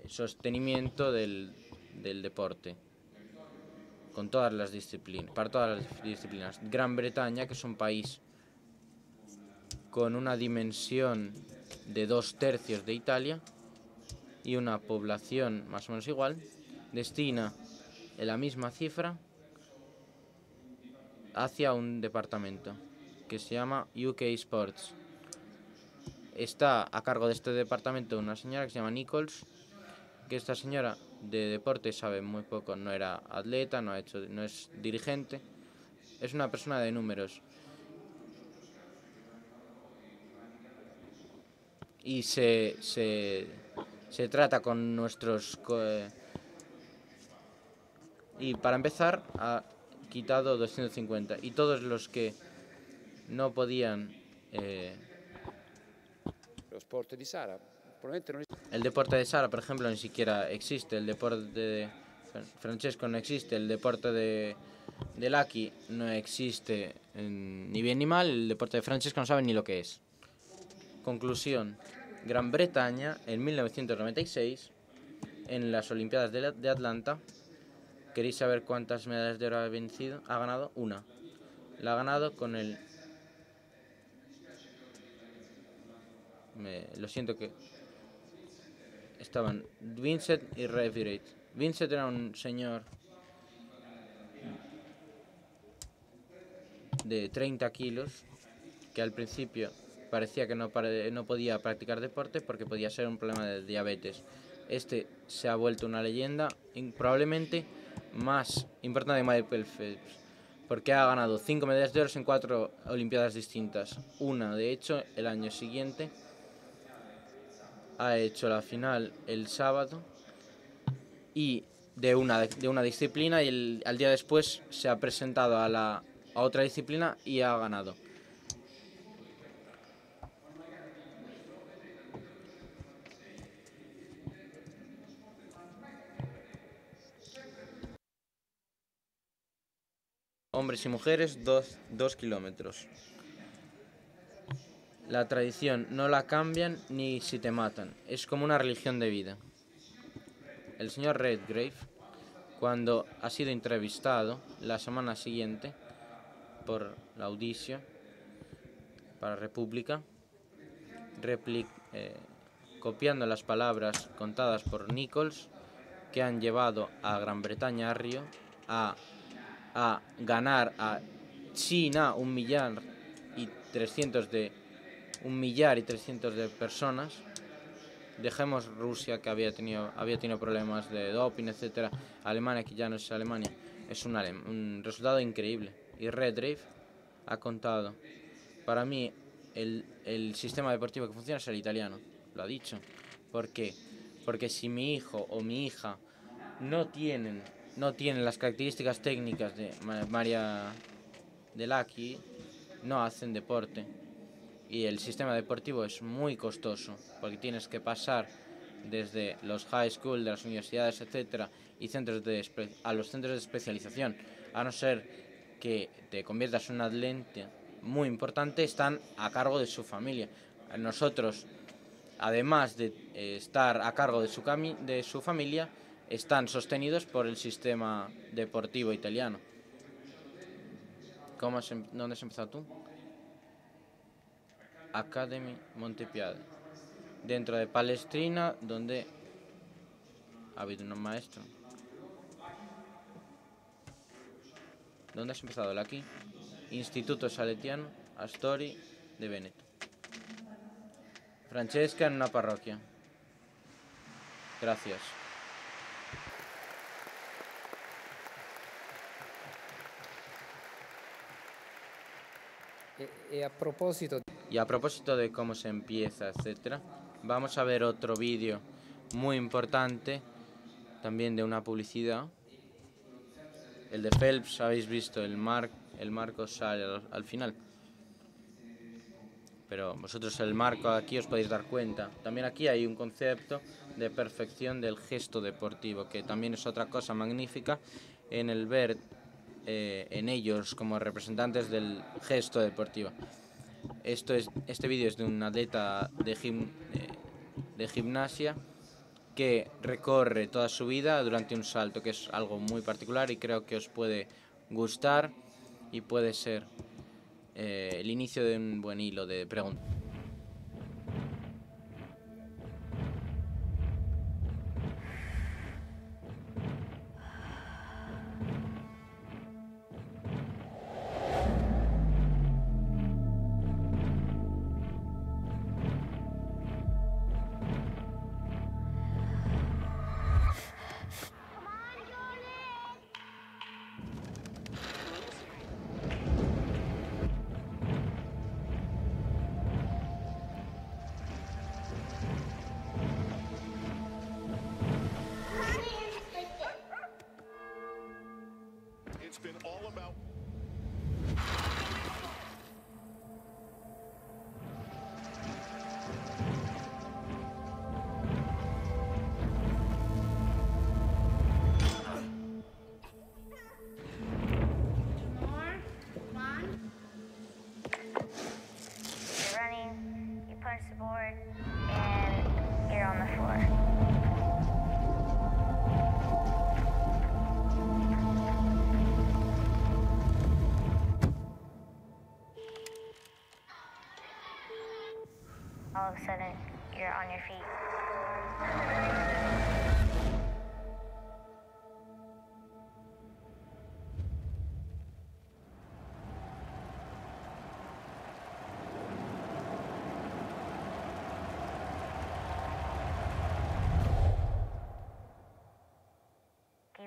S2: sostenimiento del deporte. Con todas las disciplinas, para todas las disciplinas. Gran Bretaña, que es un país con una dimensión de 2/3 de Italia y una población más o menos igual, destina la misma cifra hacia un departamento que se llama UK Sports. Está a cargo de este departamento una señora que se llama Nichols, que esta señora de deporte sabe muy poco, no era atleta, no es dirigente, es una persona de números. Y se trata con nuestros... y para empezar ha quitado 250 y todos los que no podían... El deporte de Sara, por ejemplo, ni siquiera existe. El deporte de Francesco no existe. El deporte de Lucky no existe ni bien ni mal. El deporte de Francesco no sabe ni lo que es. Conclusión. Gran Bretaña, en 1996, en las Olimpiadas de Atlanta, ¿queréis saber cuántas medallas de oro ha ganado? Una. La ha ganado con el... lo siento que... Estaban Vincent y Revirate. Vincent era un señor de 30 kilos, que al principio parecía que no podía practicar deporte porque podía ser un problema de diabetes. Este se ha vuelto una leyenda, probablemente más importante que Michael Phelps, porque ha ganado 5 medallas de oro en 4 olimpiadas distintas. Una, de hecho, el año siguiente ha hecho la final el sábado y de una disciplina, y al día después se ha presentado a otra disciplina y ha ganado. Hombres y mujeres, 2 kilómetros. La tradición no la cambian ni si te matan. Es como una religión de vida. El señor Redgrave, cuando ha sido entrevistado la semana siguiente por la Audicio para República, copiando las palabras contadas por Nichols, que han llevado a Gran Bretaña a Río a ganar a China 1.300.000 de personas. Dejemos Rusia, que había tenido problemas de doping, etcétera. Alemania, que ya no es Alemania, es un resultado increíble. Y Redgrave ha contado: para mí el sistema deportivo que funciona es el italiano. Lo ha dicho. ¿Por qué? Porque si mi hijo o mi hija no tienen las características técnicas de Maria Delacqui, no hacen deporte. Y el sistema deportivo es muy costoso, porque tienes que pasar desde los high school, de las universidades, etcétera, y a los centros de especialización. A no ser que te conviertas en un atleta muy importante, están a cargo de su familia. Nosotros, además de estar a cargo de su familia, están sostenidos por el sistema deportivo italiano. ¿Dónde has empezado tú? Academy Montepiade, dentro de Palestrina, donde ha habido un maestro. ¿Dónde has empezado? Aquí. Instituto Salesiano Astori de Veneto. Francesca, en una parroquia. Gracias.
S3: Y a propósito
S2: de cómo se empieza, etcétera, vamos a ver otro vídeo muy importante, también de una publicidad. El de Phelps, habéis visto, el marco sale al final. Pero vosotros el marco aquí os podéis dar cuenta. También aquí hay un concepto de perfección del gesto deportivo, que también es otra cosa magnífica en el ver en ellos como representantes del gesto deportivo. Este vídeo es de un atleta de gimnasia que recorre toda su vida durante un salto, que es algo muy particular y creo que os puede gustar y puede ser el inicio de un buen hilo de preguntas.
S6: It's been all about
S7: You're running, you punch the board, and you're on the floor. All of a sudden, you're on your feet.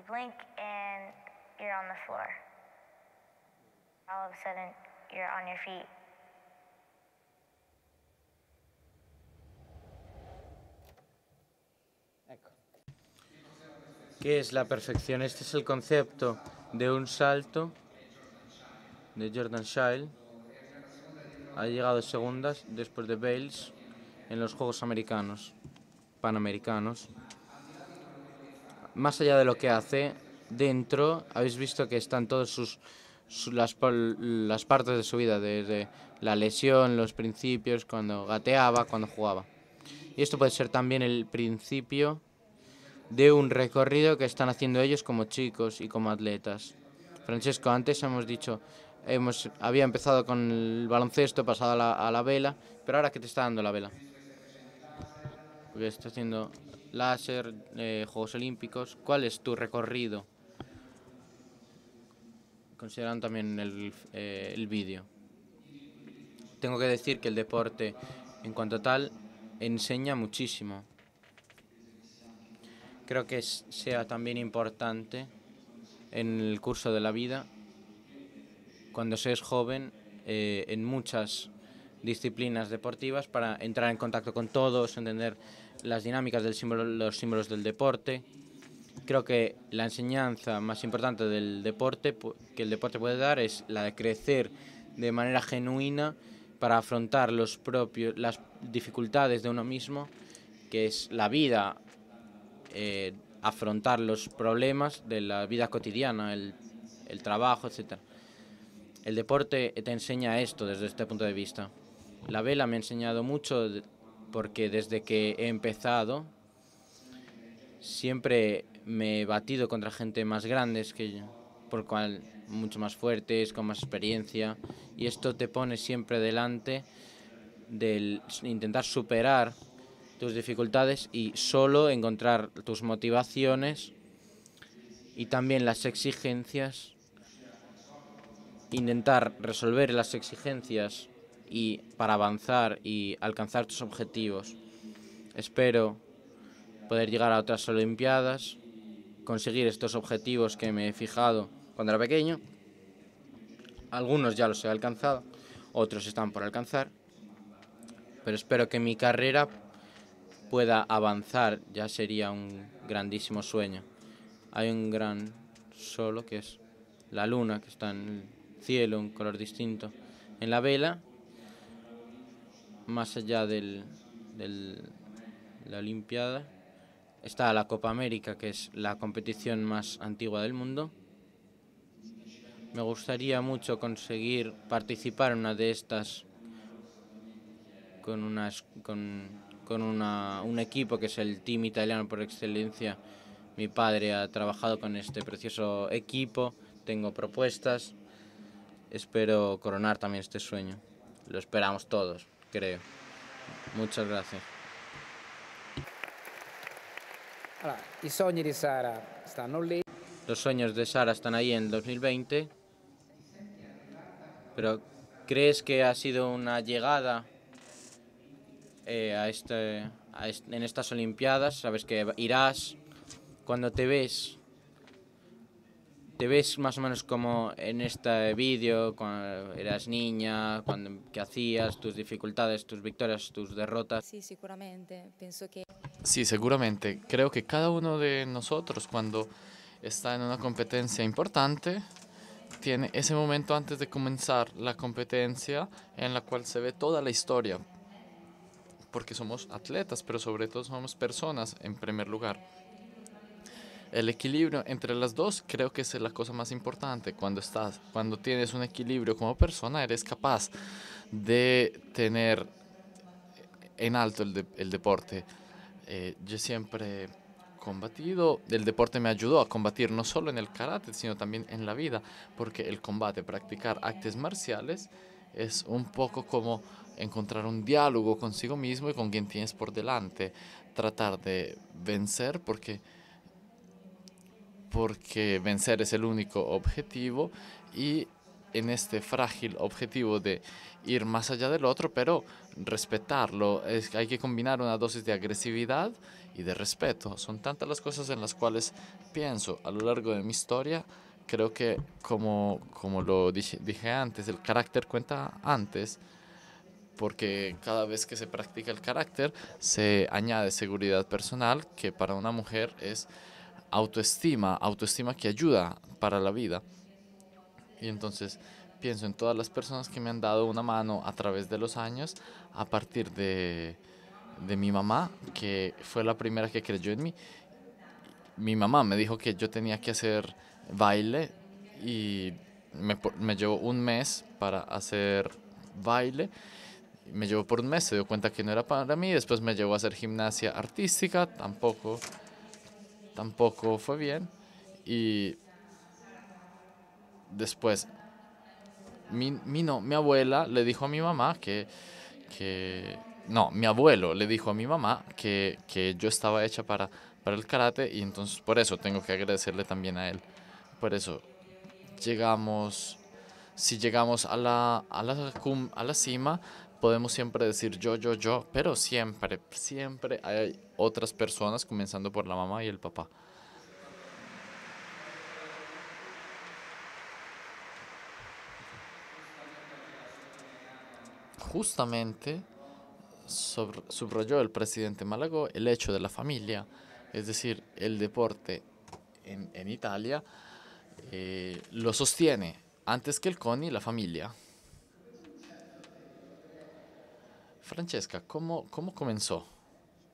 S7: blink and you're on the floor. All of a sudden, you're on your feet.
S3: Ecco.
S2: ¿Qué es la perfección? Este es el concepto de un salto de Jordan Child. Ha llegado segundas después de Bales en los Juegos Panamericanos. Más allá de lo que hace, dentro habéis visto que están todas las partes de su vida, desde la lesión, los principios, cuando gateaba, cuando jugaba. Y esto puede ser también el principio de un recorrido que están haciendo ellos como chicos y como atletas. Francesco, antes hemos dicho, había empezado con el baloncesto, pasado a la vela, pero ahora ¿qué te está dando la vela? Porque estás haciendo láser, Juegos Olímpicos. ¿Cuál es tu recorrido? Considerando también el vídeo. Tengo que decir que el deporte, en cuanto a tal, enseña muchísimo. Creo que sea también importante en el curso de la vida, cuando se es joven, en muchas disciplinas deportivas, para entrar en contacto con todos, entender las dinámicas los símbolos del deporte. Creo que la enseñanza más importante del deporte que el deporte puede dar es la de crecer de manera genuina para afrontar las dificultades de uno mismo, que es la vida, afrontar los problemas de la vida cotidiana, el trabajo, etc. El deporte te enseña esto desde este punto de vista. La vela me ha enseñado mucho porque desde que he empezado siempre me he batido contra gente más grandes que yo, por cual mucho más fuertes, con más experiencia, y esto te pone siempre delante del intentar superar tus dificultades y solo encontrar tus motivaciones y también las exigencias, intentar resolver las exigencias y para avanzar y alcanzar tus objetivos. Espero poder llegar a otras Olimpiadas, conseguir estos objetivos que me he fijado cuando era pequeño. Algunos ya los he alcanzado, otros están por alcanzar, pero espero que mi carrera pueda avanzar, ya sería un grandísimo sueño. Hay un gran solo que es la luna, que está en el cielo, un color distinto. En la vela, más allá de la Olimpiada, está la Copa América, que es la competición más antigua del mundo. Me gustaría mucho conseguir participar en una de estas con un equipo que es el team italiano por excelencia. Mi padre ha trabajado con este precioso equipo, tengo propuestas, espero coronar también este sueño. Lo esperamos todos, creo. Muchas gracias.
S3: Allora, i sogni di Sara stanno lì.
S2: Los sueños de Sara están ahí en 2020, pero ¿crees que ha sido una llegada en estas Olimpiadas? Sabes que irás. Cuando te ves más o menos como en este vídeo, cuando eras niña, qué hacías, tus dificultades, tus victorias, tus derrotas.
S8: Sì, sicuramente, penso che
S4: Sí, seguramente. Creo que cada uno de nosotros cuando está en una competencia importante tiene ese momento antes de comenzar la competencia en la cual se ve toda la historia. Porque somos atletas, pero sobre todo somos personas en primer lugar. El equilibrio entre las dos creo que es la cosa más importante. Cuando tienes un equilibrio como persona, eres capaz de tener en alto el deporte. Yo siempre he combatido, el deporte me ayudó a combatir no solo en el karate, sino también en la vida, porque el combate, practicar artes marciales, es un poco como encontrar un diálogo consigo mismo y con quien tienes por delante, tratar de vencer porque vencer es el único objetivo y en este frágil objetivo de ir más allá del otro, pero respetarlo. Hay que combinar una dosis de agresividad y de respeto. Son tantas las cosas en las cuales pienso a lo largo de mi historia. Creo que, como lo dije antes, el carácter cuenta antes, porque cada vez que se practica el carácter se añade seguridad personal, que para una mujer es autoestima que ayuda para la vida. Y entonces pienso en todas las personas que me han dado una mano a través de los años, a partir de mi mamá, que fue la primera que creyó en mí. Mi mamá me dijo que yo tenía que hacer baile y me llevó un mes para hacer baile. Me llevó por un mes, se dio cuenta que no era para mí, después me llevó a hacer gimnasia artística, tampoco fue bien. Y después mi abuela le dijo a mi mamá no, mi abuelo le dijo a mi mamá que yo estaba hecha para el karate, y entonces por eso tengo que agradecerle también a él. Por eso si llegamos a la cima, podemos siempre decir yo, pero siempre hay otras personas, comenzando por la mamá y el papá. Justamente subrayó el presidente Malagó el hecho de la familia, es decir, el deporte en Italia lo sostiene antes que el CONI la familia. Francesca, ¿cómo comenzó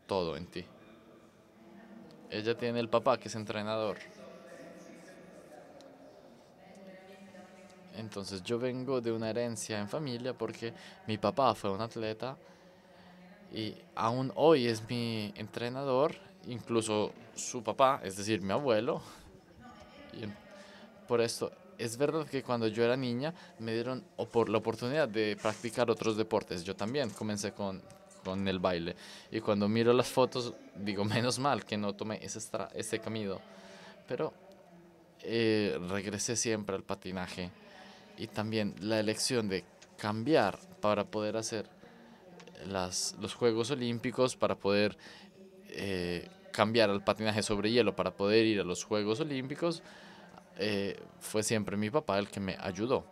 S4: todo en ti? Ella tiene el papá que es entrenador. Entonces yo vengo de una herencia en familia porque mi papá fue un atleta y aún hoy es mi entrenador, incluso su papá, es decir, mi abuelo. Y por esto es verdad que cuando yo era niña me dieron la oportunidad de practicar otros deportes. Yo también comencé con el baile, y cuando miro las fotos digo, menos mal que no tomé ese camino, pero regresé siempre al patinaje. Y también la elección de cambiar para poder hacer los Juegos Olímpicos, para poder cambiar al patinaje sobre hielo, para poder ir a los Juegos Olímpicos, fue siempre mi papá el que me ayudó.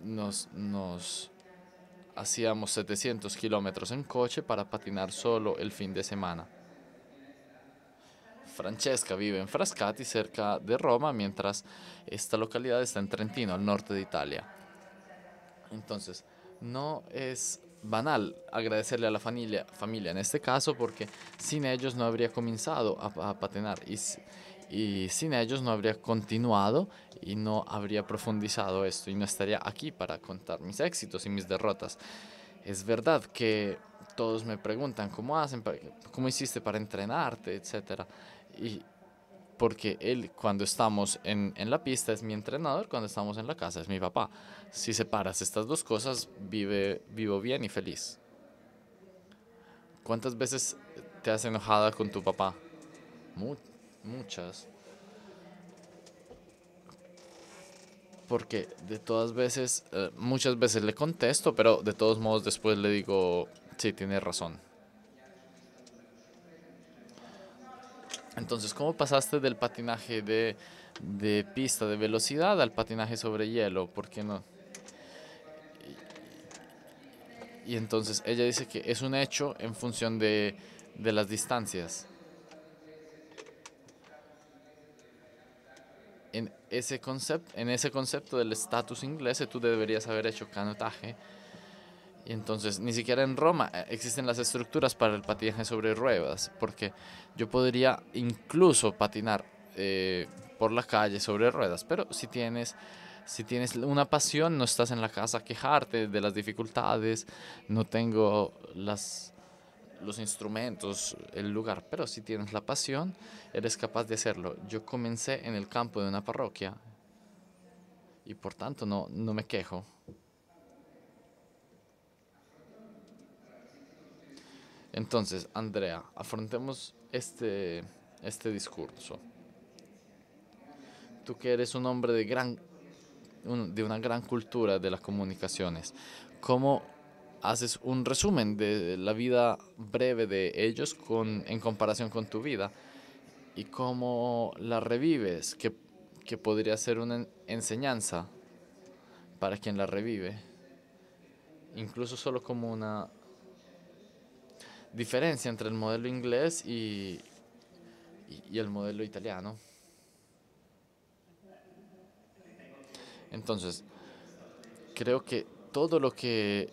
S4: Nos hacíamos 700 kilómetros en coche para patinar solo el fin de semana. Francesca vive en Frascati, cerca de Roma, mientras esta localidad está en Trentino, al norte de Italia. Entonces, no es banal agradecerle a la familia en este caso, porque sin ellos no habría comenzado a patinar, y sin ellos no habría continuado y no habría profundizado esto, y no estaría aquí para contar mis éxitos y mis derrotas. Es verdad que todos me preguntan cómo hiciste para entrenarte, etcétera. Y porque él, cuando estamos en la pista, es mi entrenador, cuando estamos en la casa es mi papá. Si separas estas dos cosas, vivo bien y feliz. ¿Cuántas veces te has enojado con tu papá? Muchas. Porque de todas veces, muchas veces le contesto, pero de todos modos después le digo, sí, tienes razón. Entonces, ¿cómo pasaste del patinaje de pista de velocidad al patinaje sobre hielo? ¿Por qué no? Y entonces ella dice que es un hecho en función de las distancias. En ese concepto del estatus inglés, tú deberías haber hecho canotaje. Y entonces ni siquiera en Roma existen las estructuras para el patinaje sobre ruedas, porque yo podría incluso patinar por la calle sobre ruedas, pero si tienes una pasión, no estás en la casa a quejarte de las dificultades. No tengo los instrumentos, el lugar, pero si tienes la pasión, eres capaz de hacerlo. Yo comencé en el campo de una parroquia y por tanto no me quejo. Entonces, Andrea, afrontemos este discurso. Tú que eres un hombre de gran de una gran cultura de las comunicaciones. ¿Cómo haces un resumen de la vida breve de ellos en comparación con tu vida? Y cómo la revives, que podría ser una enseñanza para quien la revive, incluso solo como una diferencia entre el modelo inglés y el modelo italiano. Entonces, creo que todo lo que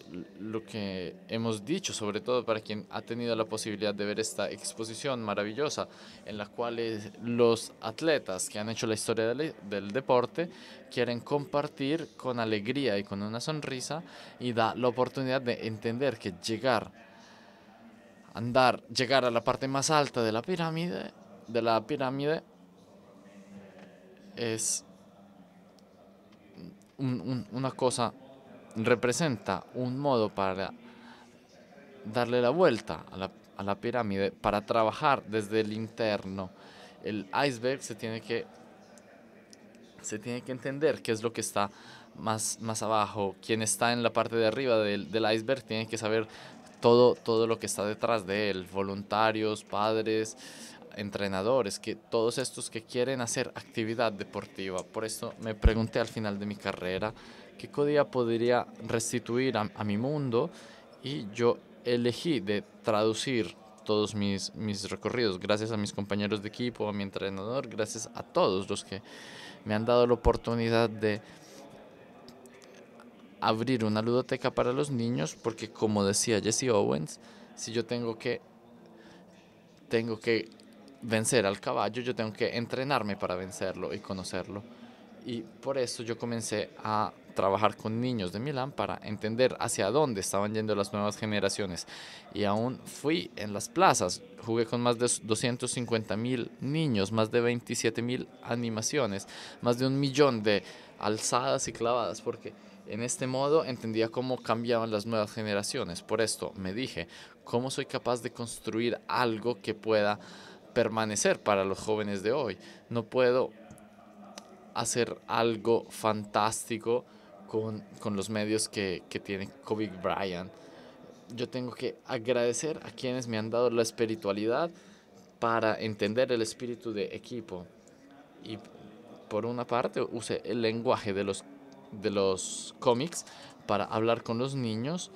S4: hemos dicho, sobre todo para quien ha tenido la posibilidad de ver esta exposición maravillosa en la cual los atletas que han hecho la historia del deporte quieren compartir con alegría y con una sonrisa, y da la oportunidad de entender que llegar a la parte más alta de la pirámide es una cosa, representa un modo para darle la vuelta a la pirámide, para trabajar desde el interno. El iceberg se tiene que entender qué es lo que está más abajo. Quien está en la parte de arriba del iceberg tiene que saber todo lo que está detrás de él, voluntarios, padres, entrenadores, que todos estos que quieren hacer actividad deportiva. Por eso me pregunté al final de mi carrera qué día podría restituir a mi mundo, y yo elegí de traducir todos mis recorridos, gracias a mis compañeros de equipo, a mi entrenador, gracias a todos los que me han dado la oportunidad de abrir una ludoteca para los niños, porque como decía Jesse Owens, si yo tengo que vencer al caballo, yo tengo que entrenarme para vencerlo y conocerlo. Y por eso yo comencé a trabajar con niños de Milán para entender hacia dónde estaban yendo las nuevas generaciones. Y aún fui en las plazas, jugué con más de 250.000 niños, más de 27.000 animaciones, más de 1 millón de alzadas y clavadas, porque en este modo entendía cómo cambiaban las nuevas generaciones. Por esto me dije, ¿cómo soy capaz de construir algo que pueda permanecer para los jóvenes de hoy? No puedo hacer algo fantástico con los medios que tiene Kobe Bryant. Yo tengo que agradecer a quienes me han dado la espiritualidad para entender el espíritu de equipo. Y por una parte usé el lenguaje de los cómics para hablar con los niños,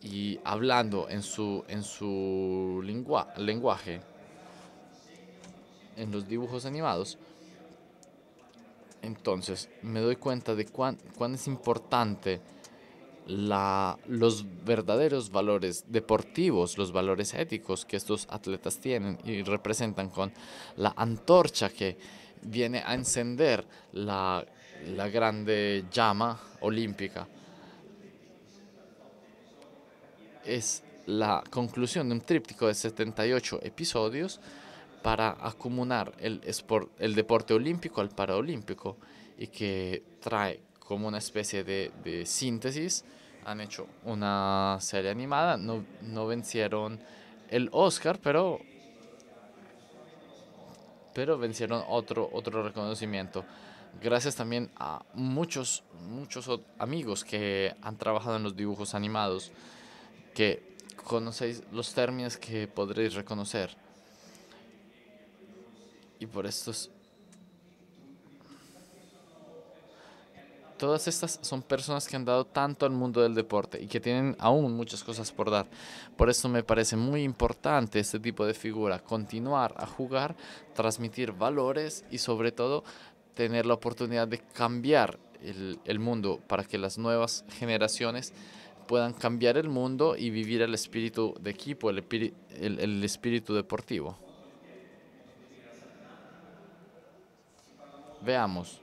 S4: y hablando en su lenguaje, en los dibujos animados. Entonces me doy cuenta de cuán es importante los verdaderos valores deportivos, los valores éticos que estos atletas tienen y representan con la antorcha que viene a encender la grande llama olímpica. Es la conclusión de un tríptico de 78 episodios para acumular el deporte olímpico al paraolímpico, y que trae como una especie de síntesis. Han hecho una serie animada, no vencieron el Oscar, pero vencieron otro reconocimiento. Gracias también a muchos amigos que han trabajado en los dibujos animados, que conocéis los términos que podréis reconocer. Y por estos, todas estas son personas que han dado tanto al mundo del deporte y que tienen aún muchas cosas por dar. Por eso me parece muy importante este tipo de figura, continuar a jugar, transmitir valores y sobre todo tener la oportunidad de cambiar el mundo para que las nuevas generaciones puedan cambiar el mundo y vivir el espíritu de equipo, el espíritu deportivo. Veamos.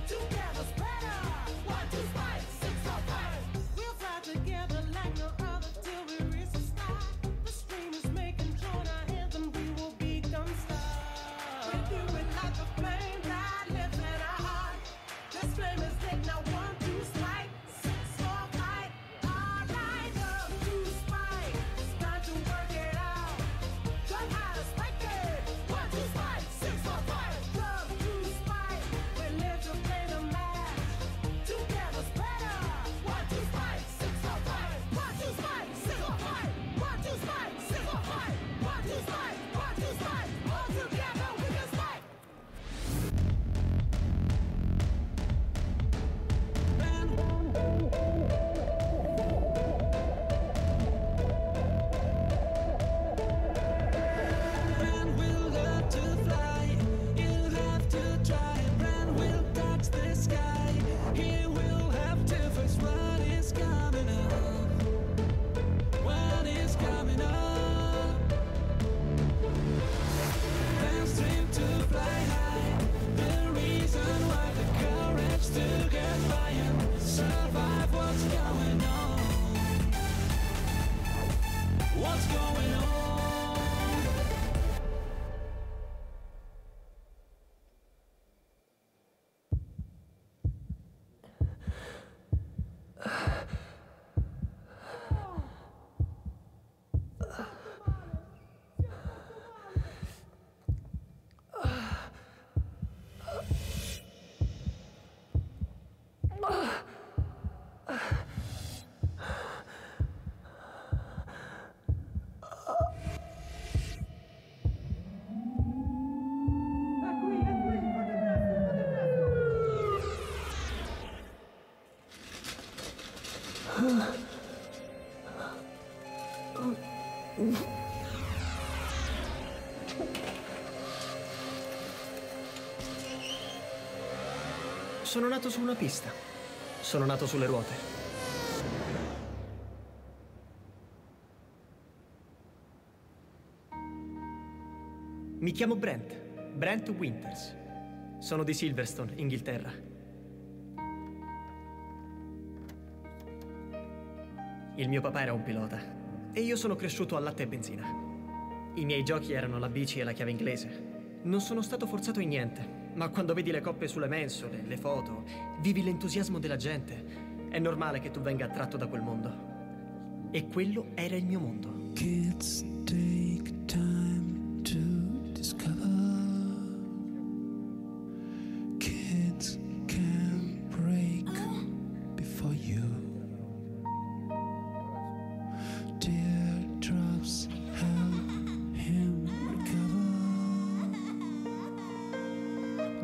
S5: Together
S9: Sono nato su una pista. Sono nato sulle ruote. Mi chiamo Brent. Brent Winters. Sono di Silverstone, Inghilterra. Il mio papà era un pilota e io sono cresciuto a latte e benzina. I miei giochi erano la bici e la chiave inglese. Non sono stato forzato in niente. Ma quando vedi le coppe sulle mensole, le foto, vivi l'entusiasmo della gente, è normale che tu venga attratto da quel mondo. E quello era il mio mondo.
S10: Kids take time to discover. Kids can break before you. Teardrops help him recover.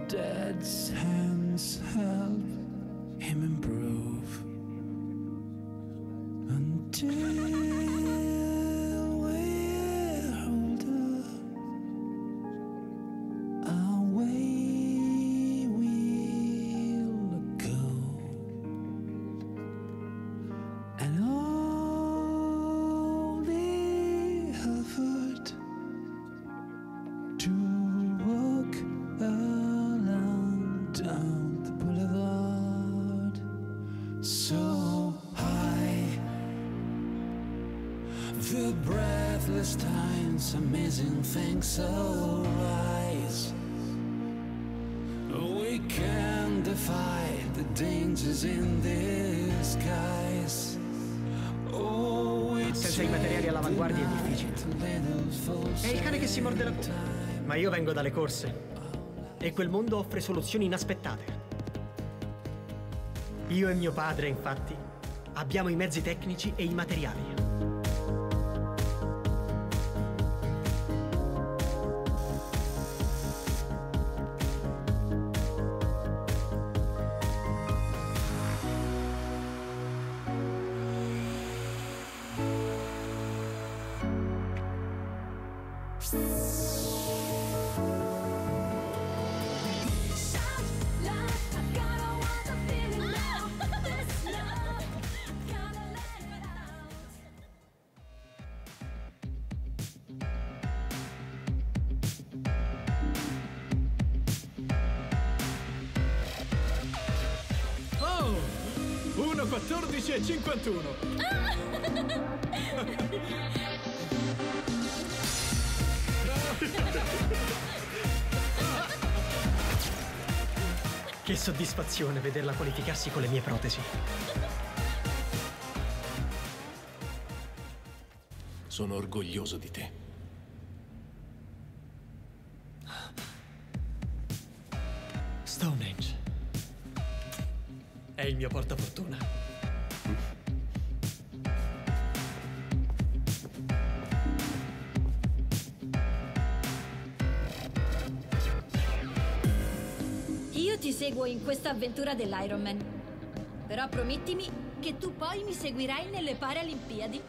S10: Dad's hands help him improve until we're older. Away we'll go, and all the effort to walk down the boulevard so high, the breathless times, amazing things so rise. We can defy the dangers in this skies.
S9: Senza i materiali all'avanguardia è difficile. È il cane che si morde la coda. Ma io vengo dalle corse. E quel mondo offre soluzioni inaspettate. Io e mio padre, infatti, abbiamo i mezzi tecnici e i materiali.
S11: Oh! 1:14 e 51.
S9: Che soddisfazione vederla qualificarsi con le mie protesi.
S12: Sono orgoglioso di te.
S9: Stonehenge. È il mio portafortuna.
S13: ti seguo in questa avventura dell'Ironman. Però promettimi che tu poi mi seguirai nelle Paralimpiadi.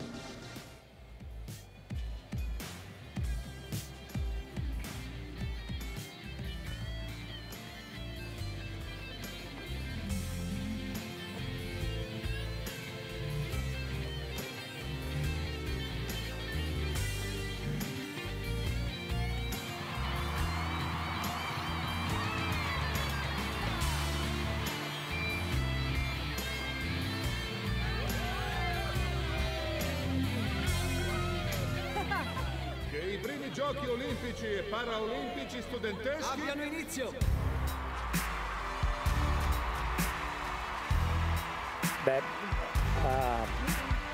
S6: Che i primi giochi olimpici e paraolimpici studenteschi
S11: Abbiano inizio!
S14: Beh,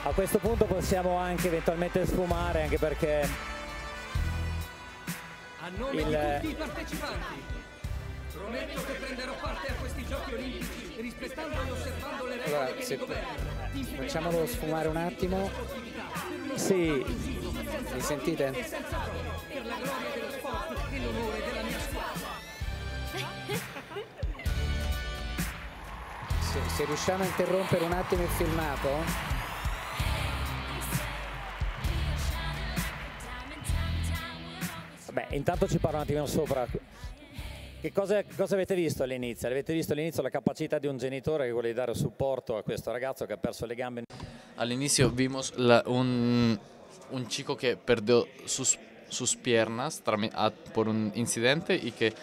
S14: a questo punto possiamo anche eventualmente sfumare, anche perché
S11: A nome di tutti i partecipanti, prometto che prenderò parte a questi giochi olimpici rispettando e osservando le regole
S3: Allora,
S11: che
S3: se
S11: mi governano.
S3: facciamolo sfumare un attimo.
S14: sì,
S3: Mi sentite?
S11: E senza prove, per la gloria dello sport e l'onore della mia squadra.
S3: Se riusciamo a interrompere un attimo il filmato.
S14: vabbè, intanto ci parlo un attimino sopra. Cosa avete visto all'inizio? Avete visto all'inizio la capacità di un genitore che è quella di dare supporto a questo ragazzo che ha perso le gambe?
S4: All'inicio vimos un chico que perdió sus piernas por un incidente y que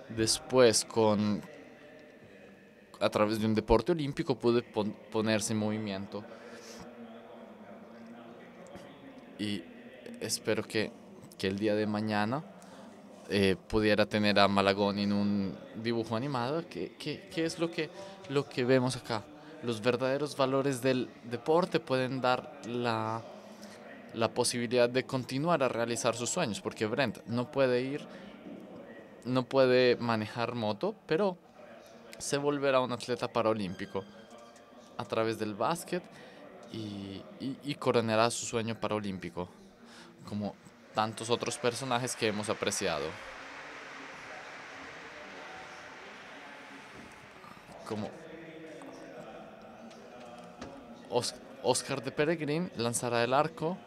S4: después a través de un deporte olímpico pudo ponerse en movimiento. Y espero que el día de mañana pudiera tener a Malagón en un dibujo animado, que es lo que vemos acá. Los verdaderos valores del deporte pueden dar la posibilidad de continuar a realizar sus sueños, porque Brent no puede manejar moto, pero se volverá un atleta paralímpico a través del básquet y coronará su sueño paralímpico, como tantos otros personajes que hemos apreciado. Como Oscar de Peregrín lanzará el arco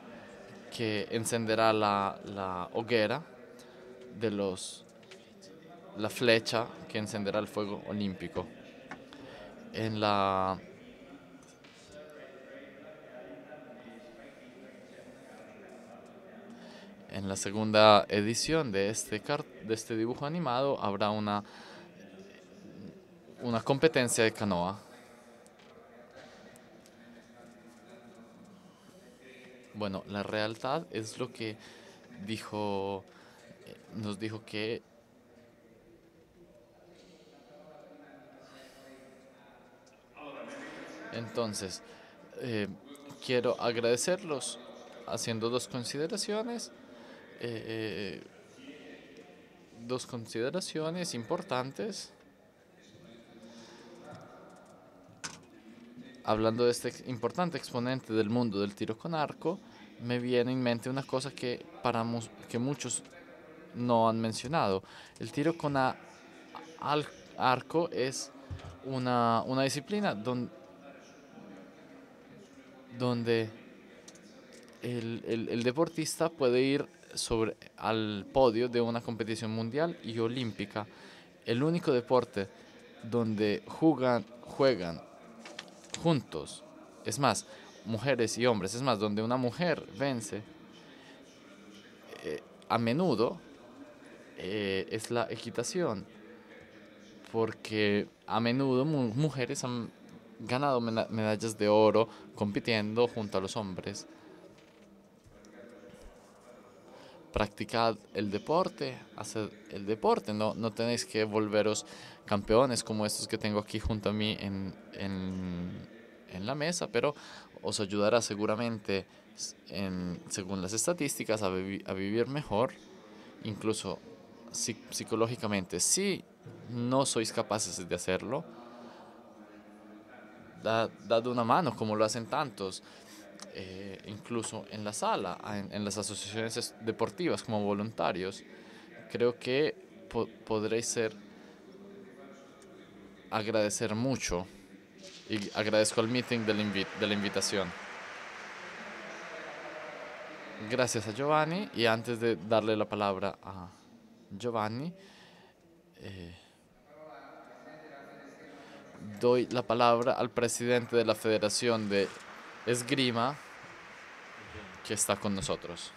S4: que encenderá la hoguera la flecha que encenderá el fuego olímpico. En la segunda edición de este dibujo animado habrá una competencia de canoa. Bueno, la realidad es lo que nos dijo que entonces quiero agradecerlos haciendo dos consideraciones importantes. Hablando de este importante exponente del mundo del tiro con arco, me viene en mente una cosa que muchos no han mencionado. El tiro con arco es una disciplina donde el deportista puede ir al podio de una competición mundial y olímpica. El único deporte donde juegan juntos, es más, mujeres y hombres, es más, donde una mujer vence a menudo es la equitación, porque a menudo mujeres han ganado medallas de oro compitiendo junto a los hombres. Practicad el deporte, haced el deporte, no tenéis que volveros campeones como estos que tengo aquí junto a mí en la mesa, pero os ayudará seguramente, según las estadísticas, a vivir mejor, incluso psicológicamente. Si no sois capaces de hacerlo, dad una mano como lo hacen tantos. Incluso en la sala, en las asociaciones deportivas como voluntarios. Creo que podréis ser agradecer mucho y agradezco al meeting de la invitación. Gracias a Giovanni, y antes de darle la palabra a Giovanni, doy la palabra al presidente de la Federación de Esgrima, que está con nosotros.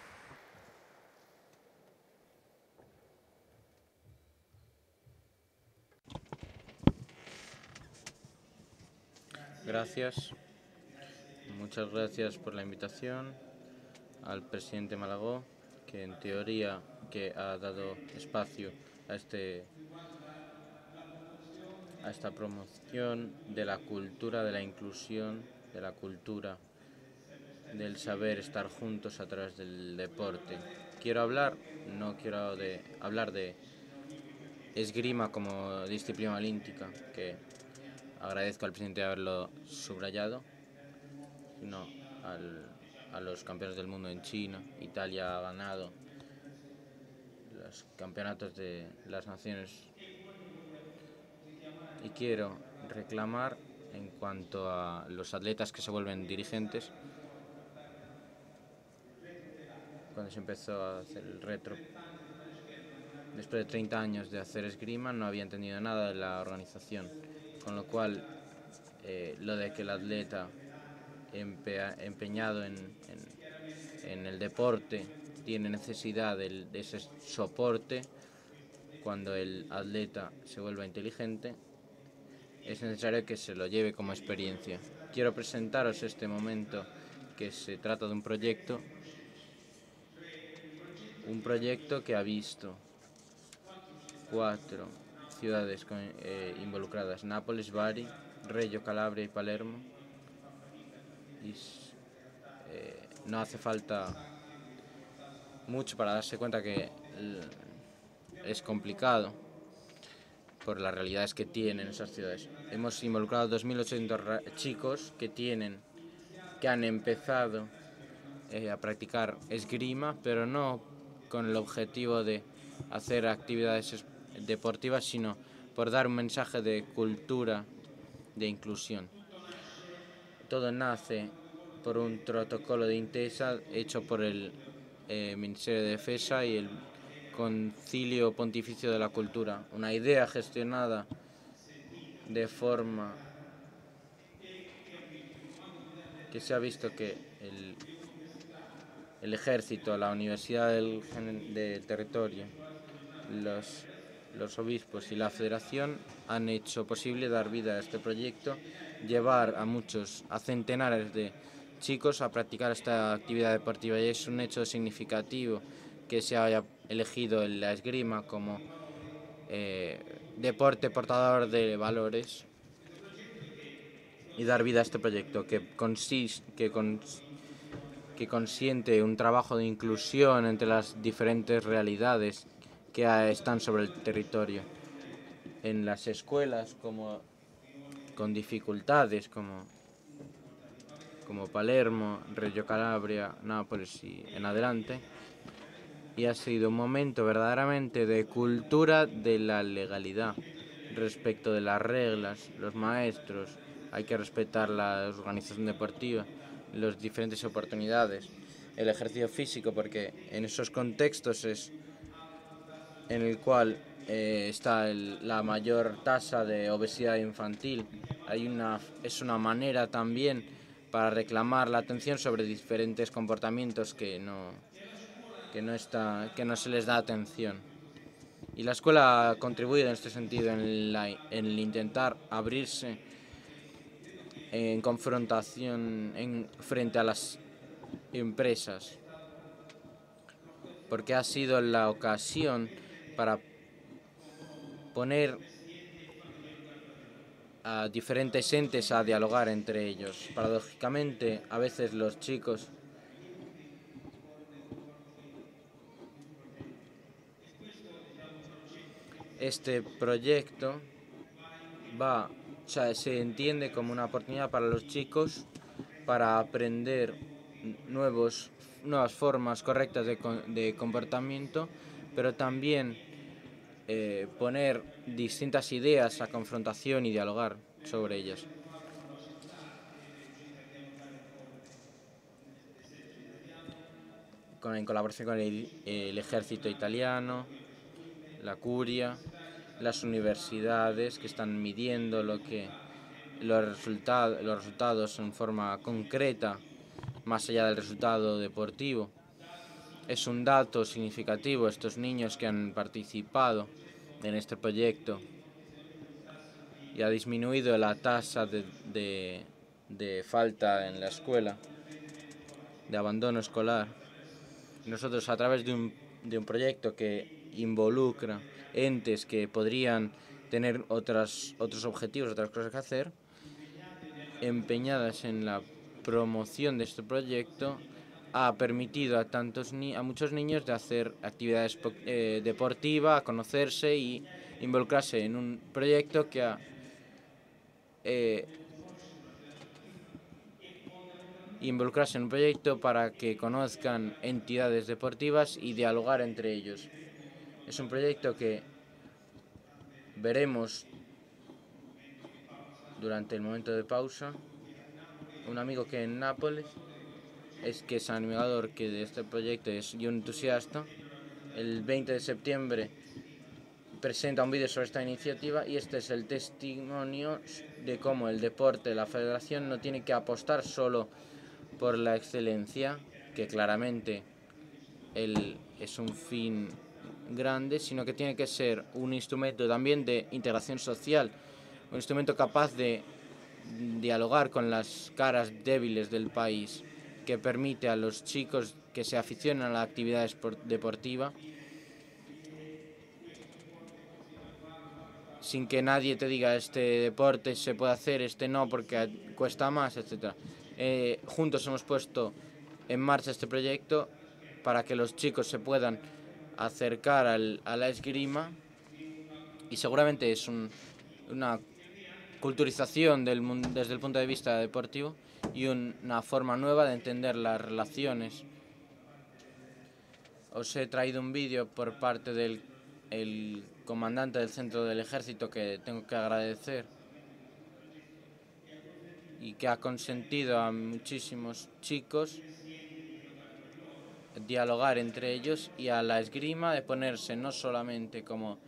S2: Gracias. Muchas gracias por la invitación. Al presidente Malagó, que en teoría que ha dado espacio a esta promoción de la cultura, de la inclusión, de la cultura, del saber estar juntos a través del deporte. No quiero hablar de esgrima como disciplina olímpica, que agradezco al presidente de haberlo subrayado, sino a los campeones del mundo en China. Italia ha ganado los campeonatos de las naciones. Y quiero reclamar en cuanto a los atletas que se vuelven dirigentes. Cuando se empezó a hacer el retro, después de 30 años de hacer esgrima, no había entendido nada de la organización, con lo cual lo de que el atleta empeñado en el deporte tiene necesidad de ese soporte. Cuando el atleta se vuelva inteligente, es necesario que se lo lleve como experiencia. Quiero presentaros este momento, que se trata de un proyecto que ha visto 4 ciudades involucradas: Nápoles, Bari, Reggio Calabria y Palermo. Y no hace falta mucho para darse cuenta que es complicado por las realidades que tienen esas ciudades. Hemos involucrado 2.800 chicos que han empezado a practicar esgrima, pero no con el objetivo de hacer actividades deportivas, sino por dar un mensaje de cultura, de inclusión. Todo nace por un protocolo de Intesa hecho por el Ministerio de Defensa y el Concilio Pontificio de la Cultura, una idea gestionada de forma que se ha visto que el ejército, la universidad del territorio, los obispos y la federación han hecho posible dar vida a este proyecto, llevar a centenares de chicos a practicar esta actividad deportiva, y es un hecho significativo que se haya elegido la esgrima como deporte portador de valores, y dar vida a este proyecto que consiente un trabajo de inclusión entre las diferentes realidades que están sobre el territorio. En las escuelas con dificultades como Palermo, Reggio Calabria, Nápoles y en adelante. Y ha sido un momento verdaderamente de cultura de la legalidad respecto de las reglas, los maestros, hay que respetar la organización deportiva, las diferentes oportunidades, el ejercicio físico, porque en esos contextos es en el cual está la mayor tasa de obesidad infantil. Es una manera también para reclamar la atención sobre diferentes comportamientos que no se les da atención. Y la escuela ha contribuido en este sentido, en el intentar abrirse en confrontación frente a las empresas, porque ha sido la ocasión para poner a diferentes entes a dialogar entre ellos. Paradójicamente, a veces los chicos este proyecto se entiende como una oportunidad para los chicos para aprender nuevas formas correctas de comportamiento, pero también poner distintas ideas a confrontación y dialogar sobre ellas. En colaboración con el ejército italiano, la curia, las universidades que están midiendo los resultados en forma concreta, más allá del resultado deportivo. Es un dato significativo estos niños que han participado en este proyecto y ha disminuido la tasa de falta en la escuela, de abandono escolar. Nosotros, a través de un proyecto que involucra entes que podrían tener otros objetivos, otras cosas que hacer, empeñadas en la promoción de este proyecto, ha permitido a muchos niños de hacer actividades deportivas, conocerse y involucrarse en un proyecto que ha para que conozcan entidades deportivas y dialogar entre ellos. Es un proyecto que veremos durante el momento de pausa. Un amigo que en Nápoles que es animador de este proyecto y un entusiasta, el 20 de septiembre presenta un vídeo sobre esta iniciativa y este es el testimonio de cómo el deporte, la federación no tiene que apostar solo por la excelencia, que claramente es un fin grande, sino que tiene que ser un instrumento también de integración social, un instrumento capaz de dialogar con las caras débiles del país, que permite a los chicos que se aficionan a la actividad deportiva sin que nadie te diga este deporte se puede hacer, este no porque cuesta más, etc. Juntos hemos puesto en marcha este proyecto para que los chicos se puedan acercar a la esgrima y seguramente es una culturización desde el punto de vista deportivo y una forma nueva de entender las relaciones. Os he traído un vídeo por parte del comandante del centro del ejército que tengo que agradecer y que ha consentido a muchísimos chicos dialogar entre ellos y a la esgrima de ponerse no solamente como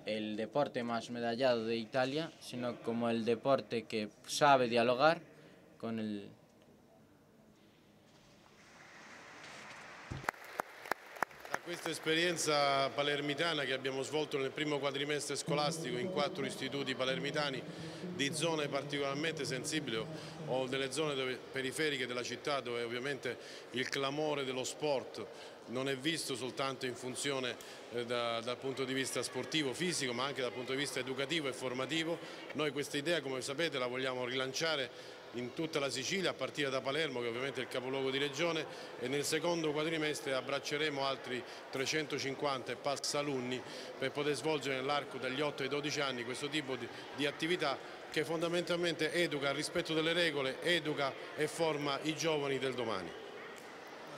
S2: el deporte más medallado de Italia, sino como el deporte que sabe dialogar con el...
S15: Da questa esperienza palermitana che abbiamo svolto nel primo quadrimestre scolastico in 4 istituti palermitani di zone particolarmente sensibili o delle zone periferiche della città dove ovviamente il clamore dello sport non è visto soltanto in funzione dal punto di vista sportivo, fisico, ma anche dal punto di vista educativo e formativo. Noi questa idea, come sapete, la vogliamo rilanciare in tutta la Sicilia, a partire da Palermo, che ovviamente è il capoluogo di regione, e nel secondo quadrimestre abbracceremo altri 350 e passa alunni per poter svolgere nell'arco dagli 8 ai 12 anni questo tipo di attività che fondamentalmente educa al rispetto delle regole, educa e forma i giovani del domani.
S16: La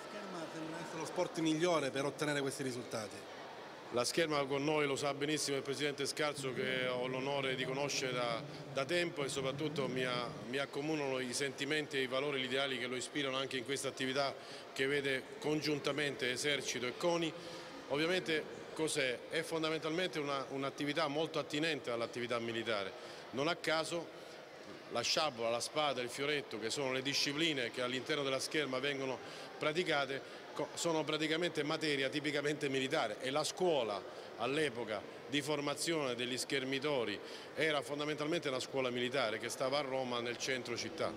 S16: scherma sembra essere lo sport migliore per ottenere questi risultati.
S15: La scherma con noi lo sa benissimo il Presidente Scarso, che ho l'onore di conoscere da tempo, e soprattutto mi accomunano i sentimenti e i valori, gli ideali che lo ispirano anche in questa attività che vede congiuntamente Esercito e CONI. Ovviamente cos'è? È fondamentalmente un'attività molto attinente all'attività militare. Non a caso la sciabola, la spada, il fioretto, che sono le discipline che all'interno della scherma vengono praticate, sono praticamente materia tipicamente militare, e la scuola all'epoca di formazione degli schermitori era fondamentalmente una scuola militare che stava a Roma nel centro città.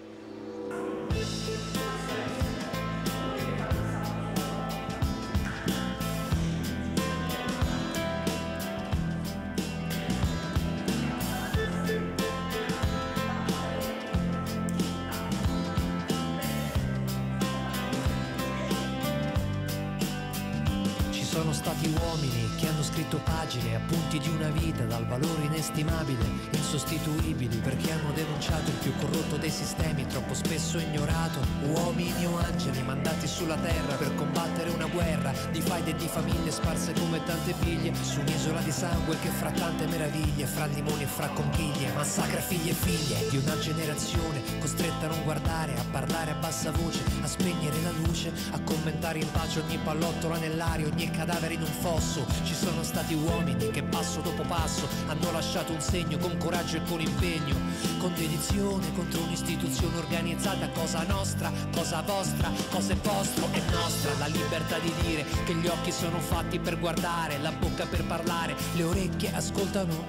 S17: Sono stati uomini che hanno scritto pagine, appunti di una vita dal valore inestimabile, insostituibili, perché hanno denunciato il più corrotto dei sistemi, troppo spesso ignorato. Uomini o angeli mandati sulla terra per combattere una guerra di faide e di famiglie sparse come tante biglie su un'isola di sangue che fra tante meraviglie, fra limoni e fra conchiglie, massacra figli e figlie di una generazione costretta a non guardare, a parlare a bassa voce, a spegnere la luce, a commentare in pace ogni pallottola nell'aria, ogni cadavere in un fosso. Ci sono stati uomini che passo dopo passo hanno lasciato un segno con coraggio e con impegno, con dedizione contro un'istituzione organizzata, cosa nostra, cosa vostra, cosa è vostro è nostra. La libertà di dire che gli occhi sono fatti per guardare, la bocca per parlare, le orecchie ascoltano.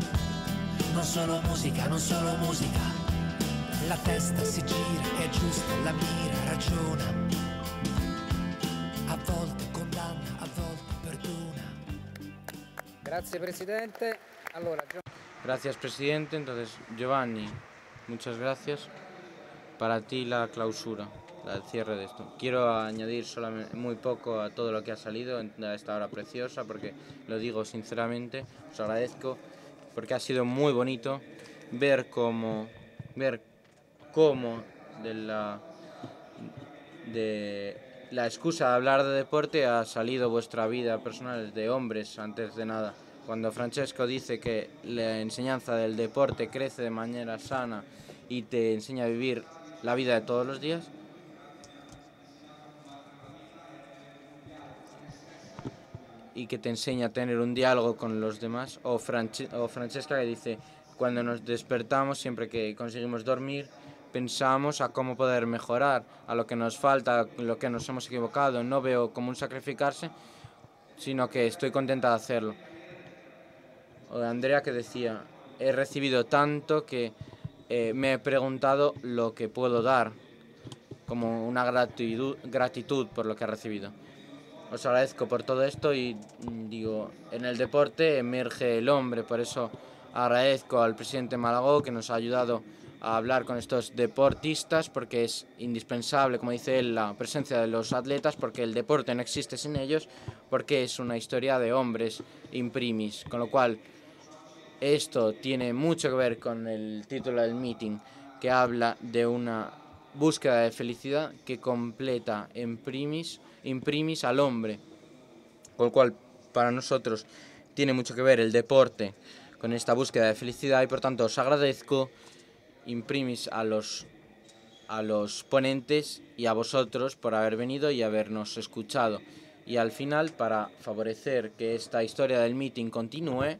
S17: Non solo musica, non solo musica, la testa si gira, è giusta, la mira, ragiona, a volte condanna, a volte perdona.
S3: Grazie Presidente. Allora,
S2: Gracias, presidente. Entonces, Giovanni, muchas gracias. Para ti la clausura, el cierre de esto. Quiero añadir solamente muy poco a todo lo que ha salido a esta hora preciosa, porque lo digo sinceramente, os agradezco, porque ha sido muy bonito ver cómo de la excusa de hablar de deporte ha salido vuestra vida personal de hombres antes de nada. Cuando Francesco dice que la enseñanza del deporte crece de manera sana y te enseña a vivir la vida de todos los días, y que te enseña a tener un diálogo con los demás, o Francesca que dice, cuando nos despertamos, siempre que conseguimos dormir, pensamos a cómo poder mejorar, a lo que nos falta, lo que nos hemos equivocado. No veo como un sacrificarse, sino que estoy contenta de hacerlo. O Andrea que decía, he recibido tanto que me he preguntado lo que puedo dar, como una gratitud por lo que he recibido. Os agradezco por todo esto y digo, en el deporte emerge el hombre, por eso agradezco al presidente Malagó que nos ha ayudado a hablar con estos deportistas, porque es indispensable, como dice él, la presencia de los atletas, porque el deporte no existe sin ellos, porque es una historia de hombres in primis, con lo cual esto tiene mucho que ver con el título del meeting, que habla de una búsqueda de felicidad que completa in primis al hombre, con lo cual para nosotros tiene mucho que ver el deporte con esta búsqueda de felicidad, y por tanto os agradezco in primis a los ponentes y a vosotros por haber venido y habernos escuchado. Y al final, para favorecer que esta historia del meeting continúe,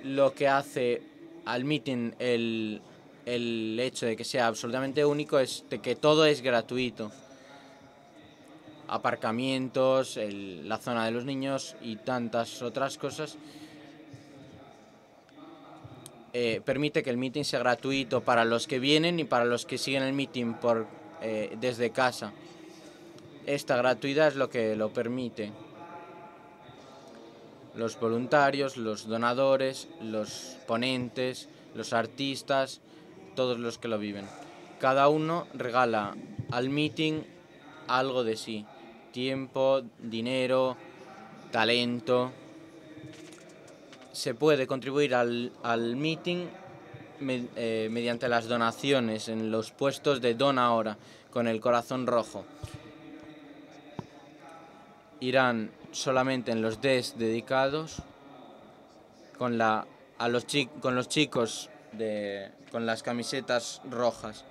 S2: lo que hace al meeting el hecho de que sea absolutamente único es de que todo es gratuito. Aparcamientos, la zona de los niños y tantas otras cosas. Permite que el meeting sea gratuito para los que vienen y para los que siguen el meeting desde casa. Esta gratuidad es lo que lo permite. Los voluntarios, los donadores, los ponentes, los artistas, todos los que lo viven. Cada uno regala al meeting algo de sí. Tiempo, dinero, talento. Se puede contribuir al meeting mediante las donaciones en los puestos de Dona Ahora, con el corazón rojo. Irán solamente en los DES dedicados, con los chicos con las camisetas rojas.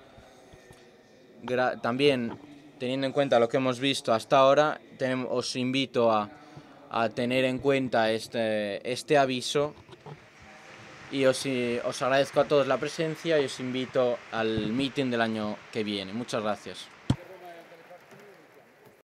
S2: También, teniendo en cuenta lo que hemos visto hasta ahora, os invito a tener en cuenta este aviso, y os agradezco a todos la presencia y os invito al meeting del año que viene. Muchas gracias.